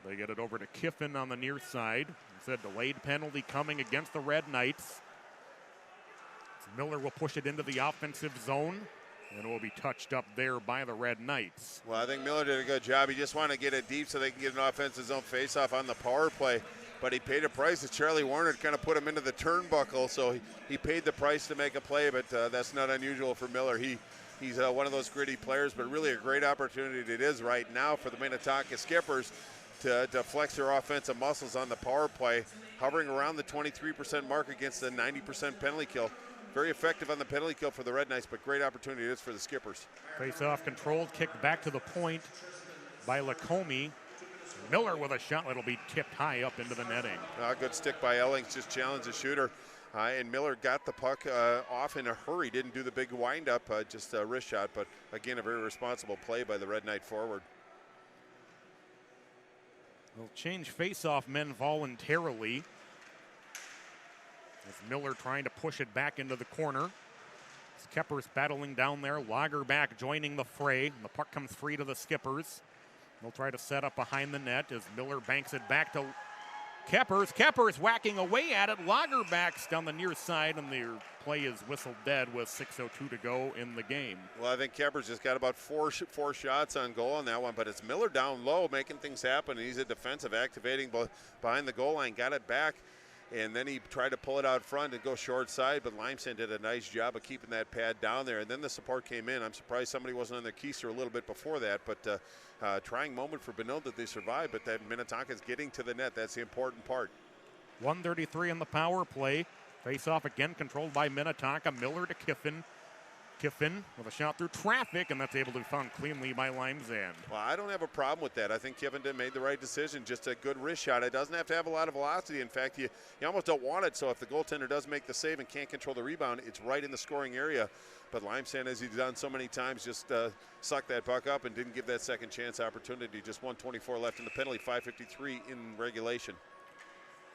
They get it over to Kiffin on the near side. Said delayed penalty coming against the Red Knights. Miller will push it into the offensive zone, and it will be touched up there by the Red Knights. Well, I think Miller did a good job. He just wanted to get it deep so they can get an offensive zone faceoff on the power play. But he paid a price as Charlie Warner kind of put him into the turnbuckle, so he paid the price to make a play, but that's not unusual for Miller. He's one of those gritty players, but really a great opportunity it is right now for the Minnetonka Skippers to flex their offensive muscles on the power play, hovering around the 23% mark against the 90% penalty kill. Very effective on the penalty kill for the Red Knights, but great opportunity it is for the Skippers. Face-off controlled, kicked back to the point by Lacombe. Miller with a shot that'll be tipped high up into the netting. Good stick by Ellings, just challenged the shooter. And Miller got the puck off in a hurry, didn't do the big wind-up, just a wrist shot, but again, a very responsible play by the Red Knight forward. They'll change face-off men voluntarily. As Miller trying to push it back into the corner. Skippers battling down there. Lagerback joining the fray. And the puck comes free to the Skippers. They'll try to set up behind the net as Miller banks it back to Keppers. Keppers whacking away at it. Lagerback's down the near side, and the play is whistled dead with 6:02 to go in the game. Well, I think Keppers just got about four shots on goal on that one, but it's Miller down low making things happen, and he's a defensive activating behind the goal line, got it back. And then he tried to pull it out front and go short side, but Limestone did a nice job of keeping that pad down there. And then the support came in. I'm surprised somebody wasn't on their keister a little bit before that, but trying moment for Benilde that they survived, but that Minnetonka's getting to the net. That's the important part. 1:33 in the power play. Face-off again controlled by Minnetonka. Miller to Kiffin. Kiffin with a shot through traffic, and that's able to be found cleanly by Limesand. Well, I don't have a problem with that. I think Kiffin made the right decision. Just a good wrist shot. It doesn't have to have a lot of velocity. In fact, you almost don't want it. So if the goaltender does make the save and can't control the rebound, it's right in the scoring area. But Limesand, as he's done so many times, just sucked that puck up and didn't give that second chance opportunity. Just 1:24 left in the penalty, 5:53 in regulation.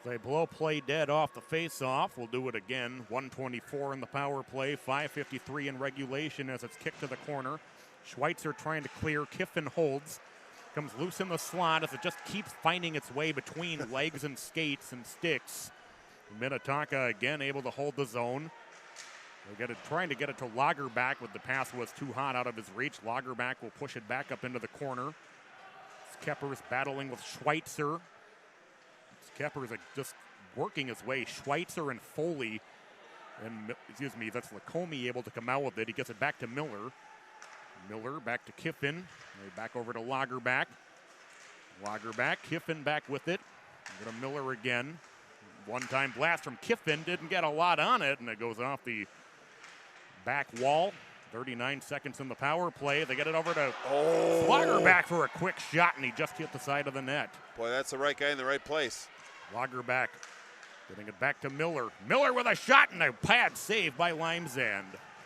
They blow play dead off the face-off. We'll do it again. 1:24 in the power play, 5:53 in regulation as it's kicked to the corner. Schweitzer trying to clear. Kiffin holds. Comes loose in the slot as it just keeps finding its way between legs and skates and sticks. Minnetonka again able to hold the zone. Trying to get it to Lagerback, but the pass was too hot out of his reach. Lagerback will push it back up into the corner. Keppers battling with Schweitzer. Keppers just working his way. Schweitzer and Foley, and that's Lacombe able to come out with it. He gets it back to Miller. Miller back to Kiffin. Back over to Lagerback. Lagerback, Kiffin back with it. Go to Miller again. One-time blast from Kiffin. Didn't get a lot on it, and it goes off the back wall. 39 seconds in the power play. They get it over to Lagerback for a quick shot, and he just hit the side of the net. Boy, that's the right guy in the right place. Lagerback getting it back to Miller. Miller with a shot and a pad save by Limesand.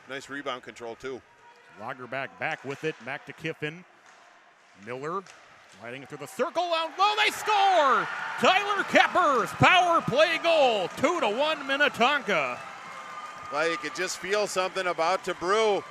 Nice rebound control, too. Lagerback back with it, back to Kiffin. Miller sliding it through the circle. Out low, they score! Tyler Keppers, power play goal. 2-1 Minnetonka. Well, you could just feel something about to brew.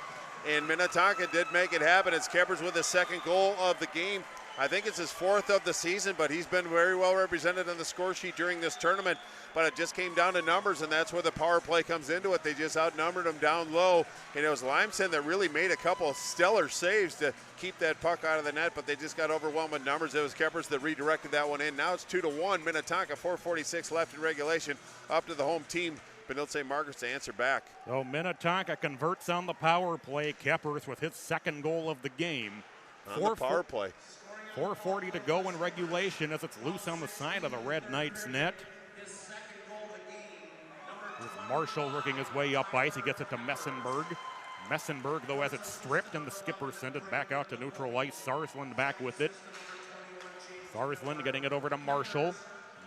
And Minnetonka did make it happen. It's Keppers with his second goal of the game. I think it's his fourth of the season, but he's been very well represented on the score sheet during this tournament. But it just came down to numbers, and that's where the power play comes into it. They just outnumbered him down low. And it was Limesand that really made a couple stellar saves to keep that puck out of the net, but they just got overwhelmed with numbers. It was Keppers that redirected that one in. Now it's 2-1. Minnetonka, 4:46 left in regulation. Up to the home team, Benilde St. Margaret's, to answer back. So Minnetonka converts on the power play. Keppers with his second goal of the game. On the power play. 4:40 to go in regulation as it's loose on the side of the Red Knights net. With Marshall working his way up ice. He gets it to Messenberg. Messenberg, though, has it stripped, and the skipper sent it back out to neutral ice. Sarsland back with it. Sarsland getting it over to Marshall.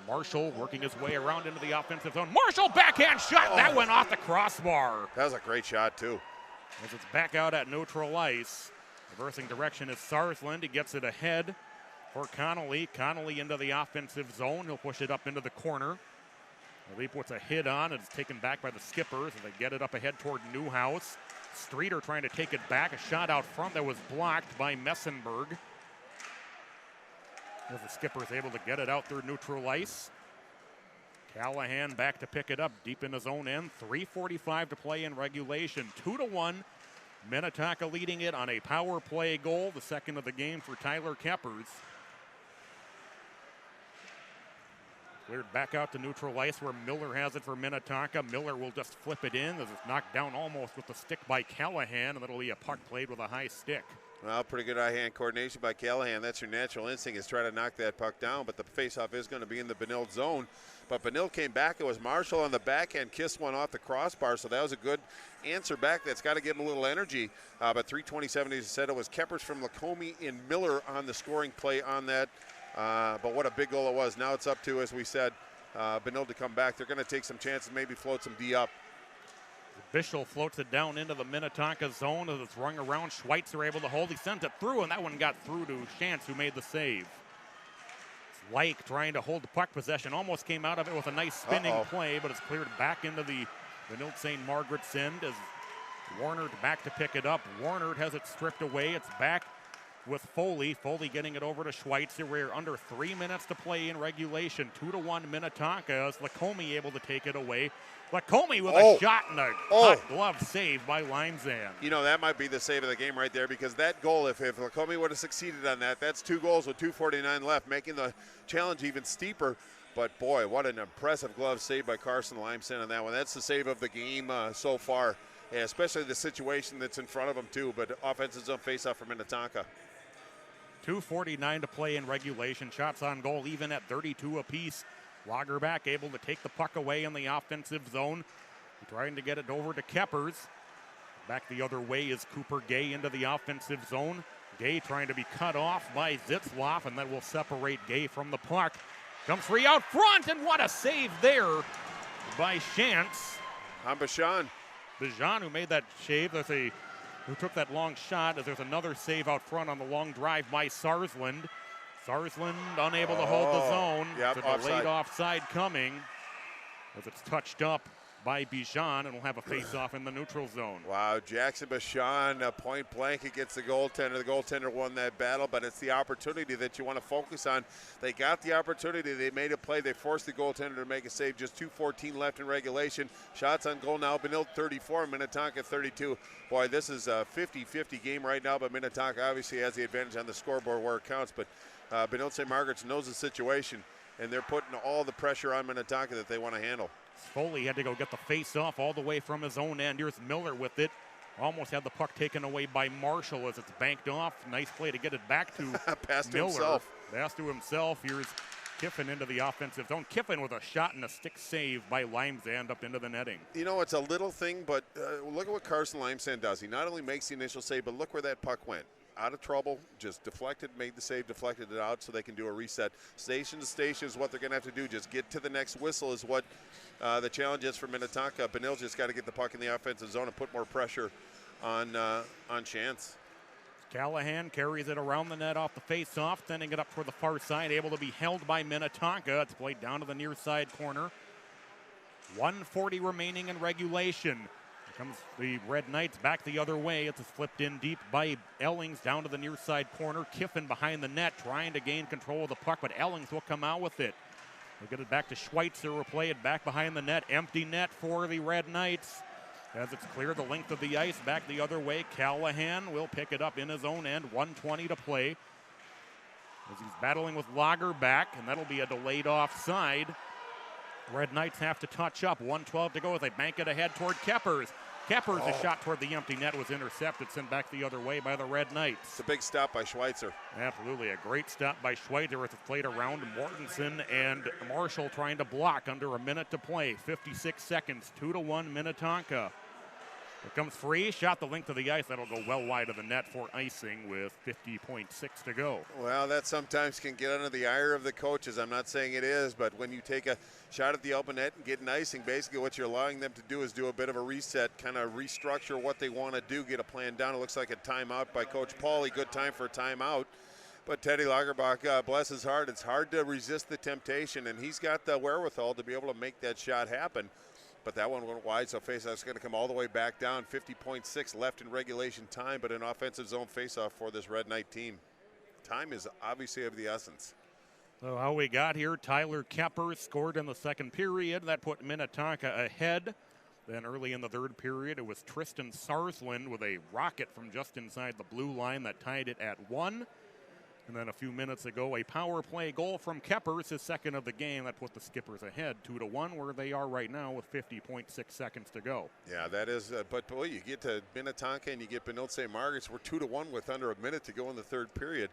Marshall working his way around into the offensive zone. Marshall backhand shot. That went off the crossbar. That was a great shot, too. As it's back out at neutral ice. Reversing direction is Sarsland. He gets it ahead for Connolly. Connolly into the offensive zone. He'll push it up into the corner. Lee puts a hit on. It's taken back by the skippers. And they get it up ahead toward Newhouse. Streeter trying to take it back. A shot out front that was blocked by Messenberg. As the skipper is able to get it out through neutral ice. Callahan back to pick it up deep in his own end. 3:45 to play in regulation. 2-1. Minnetonka leading it on a power play goal. The second of the game for Tyler Keppers. Cleared back out to neutral ice where Miller has it for Minnetonka. Miller will just flip it in as it's knocked down almost with the stick by Callahan, and it'll be a puck played with a high stick. Well, pretty good eye-hand coordination by Callahan. That's your natural instinct, is try to knock that puck down, but the faceoff is going to be in the Benilde zone. But Benilde came back. It was Marshall on the backhand, kissed one off the crossbar, so that was a good answer back. That's got to give him a little energy. But 3:27, as I said, it was Keppers from Lacombe and Miller on the scoring play on that. But what a big goal it was. Now it's up to, as we said, Benilde to come back. They're going to take some chances, maybe float some D up. Bishel floats it down into the Minnetonka zone as it's rung around. Schweitzer able to hold. He sent it through, and that one got through to Shantz, who made the save. It's Lyke trying to hold the puck possession. Almost came out of it with a nice spinning play, but it's cleared back into the Benilde St. Margaret's end as Warner back to pick it up. Warner has it stripped away. It's back with Foley. Foley getting it over to Schweitzer. We're under 3 minutes to play in regulation. 2-1 Minnetonka as Lacombe able to take it away. Lacombe with a shot and a hot glove save by Limesand. You know, that might be the save of the game right there, because that goal, if Lacombe would have succeeded on that, that's 2 goals with 2:49 left, making the challenge even steeper. But boy, what an impressive glove save by Carson Limesand on that one. That's the save of the game so far, especially the situation that's in front of him too, but offensive zone faceoff for Minnetonka. 2:49 to play in regulation. Shots on goal even at 32 apiece. Lagerback able to take the puck away in the offensive zone. Trying to get it over to Keppers. Back the other way is Cooper Gay into the offensive zone. Gay trying to be cut off by Zitzloff, and that will separate Gay from the puck. Comes free out front, and what a save there by Shantz. On Bichon. Bichon, who made that save. Who took that long shot, as there's another save out front on the long drive by Sarsland. Sarsland unable to hold the zone. Yep, to the late offside coming as it's touched up by Bijan, and will have a face-off in the neutral zone. Wow, Jackson Bichon, point blank against the goaltender. The goaltender won that battle, but it's the opportunity that you want to focus on. They got the opportunity. They made a play. They forced the goaltender to make a save. Just 2:14 left in regulation. Shots on goal now. Benilde 34, Minnetonka 32. Boy, this is a 50-50 game right now, but Minnetonka obviously has the advantage on the scoreboard where it counts. But Benilde St. Margaret's knows the situation, and they're putting all the pressure on Minnetonka that they want to handle. Foley had to go get the face-off all the way from his own end. Here's Miller with it. Almost had the puck taken away by Marshall as it's banked off. Nice play to get it back to Pass to Miller. himself. Pass to himself. Here's Kiffin into the offensive zone. Kiffin with a shot and a stick save by Limesand up into the netting. You know, it's a little thing, but look at what Carson Limesand does. He not only makes the initial save, but look where that puck went. Out of trouble, just deflected, made the save, deflected it out so they can do a reset. Station to station is what they're going to have to do. Just get to the next whistle is what the challenge is for Minnetonka. Benilde just got to get the puck in the offensive zone and put more pressure on Chance. Callahan carries it around the net off the face-off, sending it up toward the far side, able to be held by Minnetonka. It's played down to the near side corner. 1:40 remaining in regulation. Here comes the Red Knights back the other way. It's flipped in deep by Ellings down to the near side corner. Kiffin behind the net trying to gain control of the puck, but Ellings will come out with it. They'll get it back to Schweitzer, will play it back behind the net. Empty net for the Red Knights. As it's clear the length of the ice, back the other way. Callahan will pick it up in his own end. 1:20 to play. As he's battling with Lagerback, and that'll be a delayed offside. Red Knights have to touch up. 1:12 to go as they bank it ahead toward Keppers. Keppers, a shot toward the empty net was intercepted, sent back the other way by the Red Knights. It's a big stop by Schweitzer. Absolutely, a great stop by Schweitzer as it's played around. Mortensen and Marshall trying to block under a minute to play. 56 seconds, 2-1 Minnetonka. It comes free, shot the length of the ice. That'll go well wide of the net for icing with 50.6 to go. Well, that sometimes can get under the ire of the coaches. I'm not saying it is, but when you take a shot at the open net and get an icing, basically what you're allowing them to do is do a bit of a reset, kind of restructure what they want to do, get a plan down. It looks like a timeout by Coach Pauly. Good time for a timeout. But Teddy Lagerbach, bless his heart, it's hard to resist the temptation, and he's got the wherewithal to be able to make that shot happen. But that one went wide, so faceoff's going to come all the way back down. 50.6 left in regulation time, but an offensive zone faceoff for this Red Knight team. Time is obviously of the essence. So how we got here, Tyler Kepper scored in the second period. That put Minnetonka ahead. Then early in the third period, it was Tristan Sarsland with a rocket from just inside the blue line that tied it at 1. And then a few minutes ago, a power play goal from Keppers, his second of the game. That put the Skippers ahead 2-1, where they are right now with 50.6 seconds to go. Yeah, that is, but boy, you get to Minnetonka and you get Benilde St. Margaret's. We're 2-1 with under a minute to go in the third period.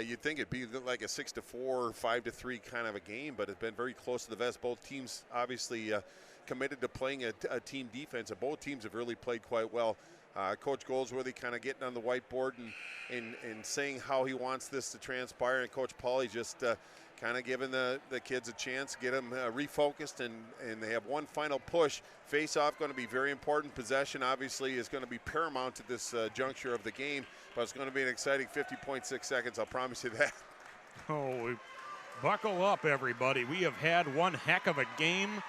You'd think it'd be like a 6-4, 5-3 kind of a game, but it's been very close to the vest. Both teams obviously committed to playing a team defense, and both teams have really played quite well. Coach Goldsworthy kind of getting on the whiteboard and saying how he wants this to transpire, and Coach Pauly just kind of giving the kids a chance, get them refocused, and they have one final push. Face-off going to be very important. Possession obviously is going to be paramount at this juncture of the game, but it's going to be an exciting 50.6 seconds, I'll promise you that. Oh, buckle up, everybody. We have had one heck of a game.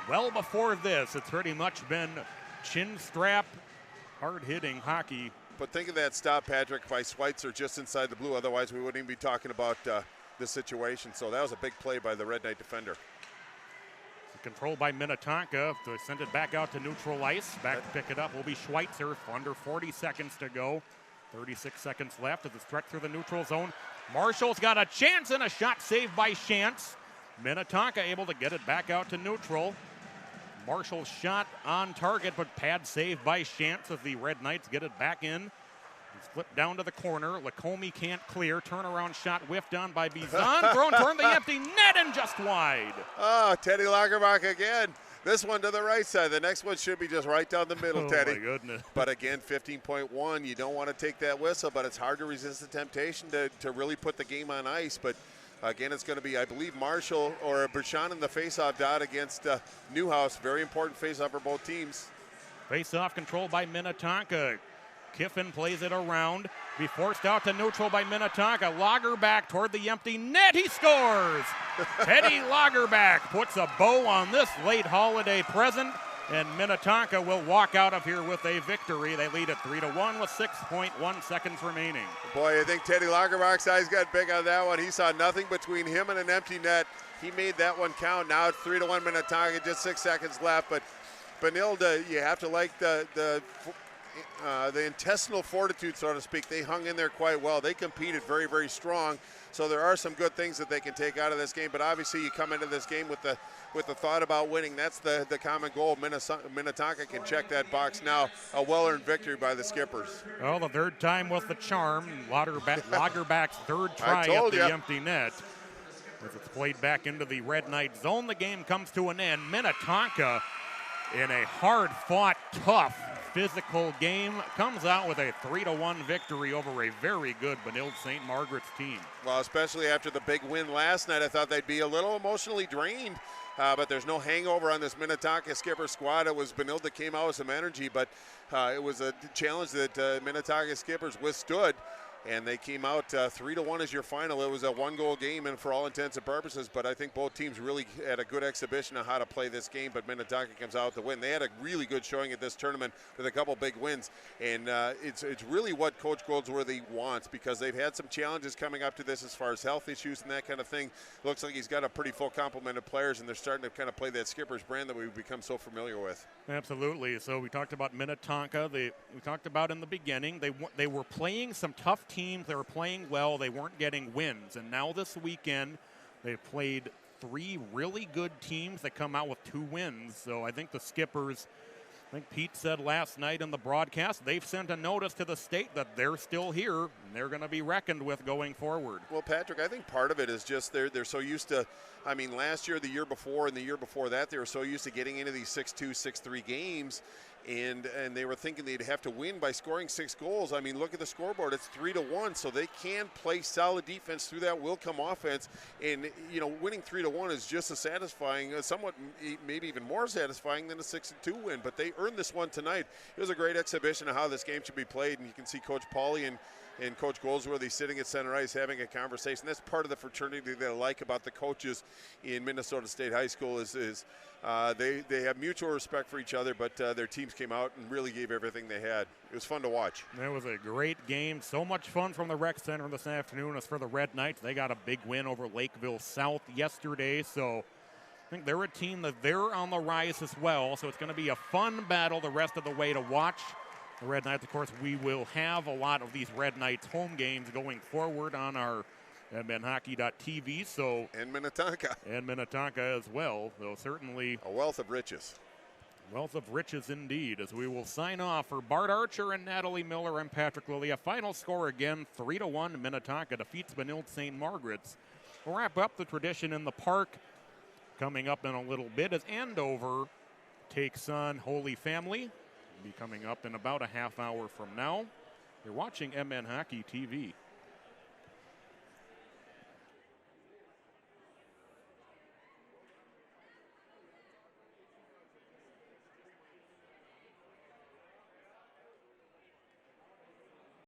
Well before this, it's pretty much been chin strap, hard-hitting hockey. But think of that stop, Patrick, by Schweitzer just inside the blue. Otherwise, we wouldn't even be talking about this situation. So that was a big play by the Red Knight defender. Controlled by Minnetonka. They send it back out to neutral ice. Back to pick it up will be Schweitzer. Under 40 seconds to go. 36 seconds left as it's stretched through the neutral zone. Marshall's got a chance and a shot saved by Shantz. Minnetonka able to get it back out to neutral. Marshall's shot on target, but pad saved by Shantz as the Red Knights get it back in. It's flipped down to the corner. Lacombe can't clear. Turnaround shot whiffed on by Bizon. Thrown toward the empty net and just wide. Oh, Teddy Lagerbach again. This one to the right side. The next one should be just right down the middle, Teddy. Oh, my goodness. But again, 15.1. You don't want to take that whistle, but it's hard to resist the temptation to really put the game on ice. But again, it's going to be, I believe, Marshall or Bershon in the faceoff dot against Newhouse. Very important faceoff for both teams. Faceoff controlled by Minnetonka. Kiffin plays it around. Be forced out to neutral by Minnetonka. Lagerback toward the empty net. He scores! Teddy Lagerback puts a bow on this late holiday present, and Minnetonka will walk out of here with a victory. They lead at 3-1 with 6.1 seconds remaining. Boy, I think Teddy Lagerback's eyes got big on that one. He saw nothing between him and an empty net. He made that one count. Now it's 3-1 Minnetonka, just 6 seconds left. But Benilde, you have to like the intestinal fortitude, so to speak. They hung in there quite well. They competed very, very strong. So there are some good things that they can take out of this game. But obviously, you come into this game with the thought about winning. That's the common goal. Minnetonka can check that box now. A well-earned victory by the Skippers. Well, the third time was the charm. Lagerback's third try at the empty net. As it's played back into the Red Knight zone, the game comes to an end. Minnetonka, in a hard-fought, tough, physical game, comes out with a 3-1 victory over a very good Benilde St. Margaret's team. Well, especially after the big win last night, I thought they'd be a little emotionally drained, but there's no hangover on this Minnetonka Skipper squad. It was Benilde that came out with some energy, but it was a challenge that Minnetonka Skippers withstood. And they came out 3-1 as your final. It was a one-goal game, and for all intents and purposes, but I think both teams really had a good exhibition of how to play this game, but Minnetonka comes out with the win. They had a really good showing at this tournament with a couple big wins, and it's really what Coach Goldsworthy wants, because they've had some challenges coming up to this as far as health issues and that kind of thing. Looks like he's got a pretty full complement of players, and they're starting to kind of play that Skippers brand that we've become so familiar with. Absolutely. So we talked about Minnetonka. We talked about in the beginning, they were playing some tough teams. They were playing well. They weren't getting wins. And now this weekend, they've played 3 really good teams that come out with 2 wins. So I think the Skippers, I think Pete said last night in the broadcast, they've sent a notice to the state that they're still here and they're going to be reckoned with going forward. Well, Patrick, I think part of it is just they're so used to, I mean, last year, the year before, and the year before that, they were so used to getting into these 6-2, 6-3 games, and they were thinking they'd have to win by scoring 6 goals. I mean, look at the scoreboard. It's 3-1, so they can play solid defense through that will-come offense. And, you know, winning 3-1 is just as satisfying, somewhat maybe even more satisfying than a 6-2 win. But they earned this one tonight. It was a great exhibition of how this game should be played, and you can see Coach Pauly and Coach Goldsworthy sitting at center ice having a conversation. That's part of the fraternity that I like about the coaches in Minnesota State High School is they have mutual respect for each other, but their teams came out and really gave everything they had. It was fun to watch. That was a great game. So much fun from the rec center this afternoon. As for the Red Knights, they got a big win over Lakeville South yesterday, so I think they're a team that they're on the rise as well, so it's going to be a fun battle the rest of the way to watch. The Red Knights, of course, we will have a lot of these Red Knights home games going forward on our MNHockey.tv. So and Minnetonka. And Minnetonka as well. So certainly a wealth of riches. Wealth of riches indeed. As we will sign off for Bart Archer and Natalie Miller and Patrick Lilly. A final score again, 3-1. Minnetonka defeats Benilde St. Margaret's. We'll wrap up the tradition in the park coming up in a little bit as Andover takes on Holy Family. Be coming up in about a half hour from now. You're watching MN Hockey TV.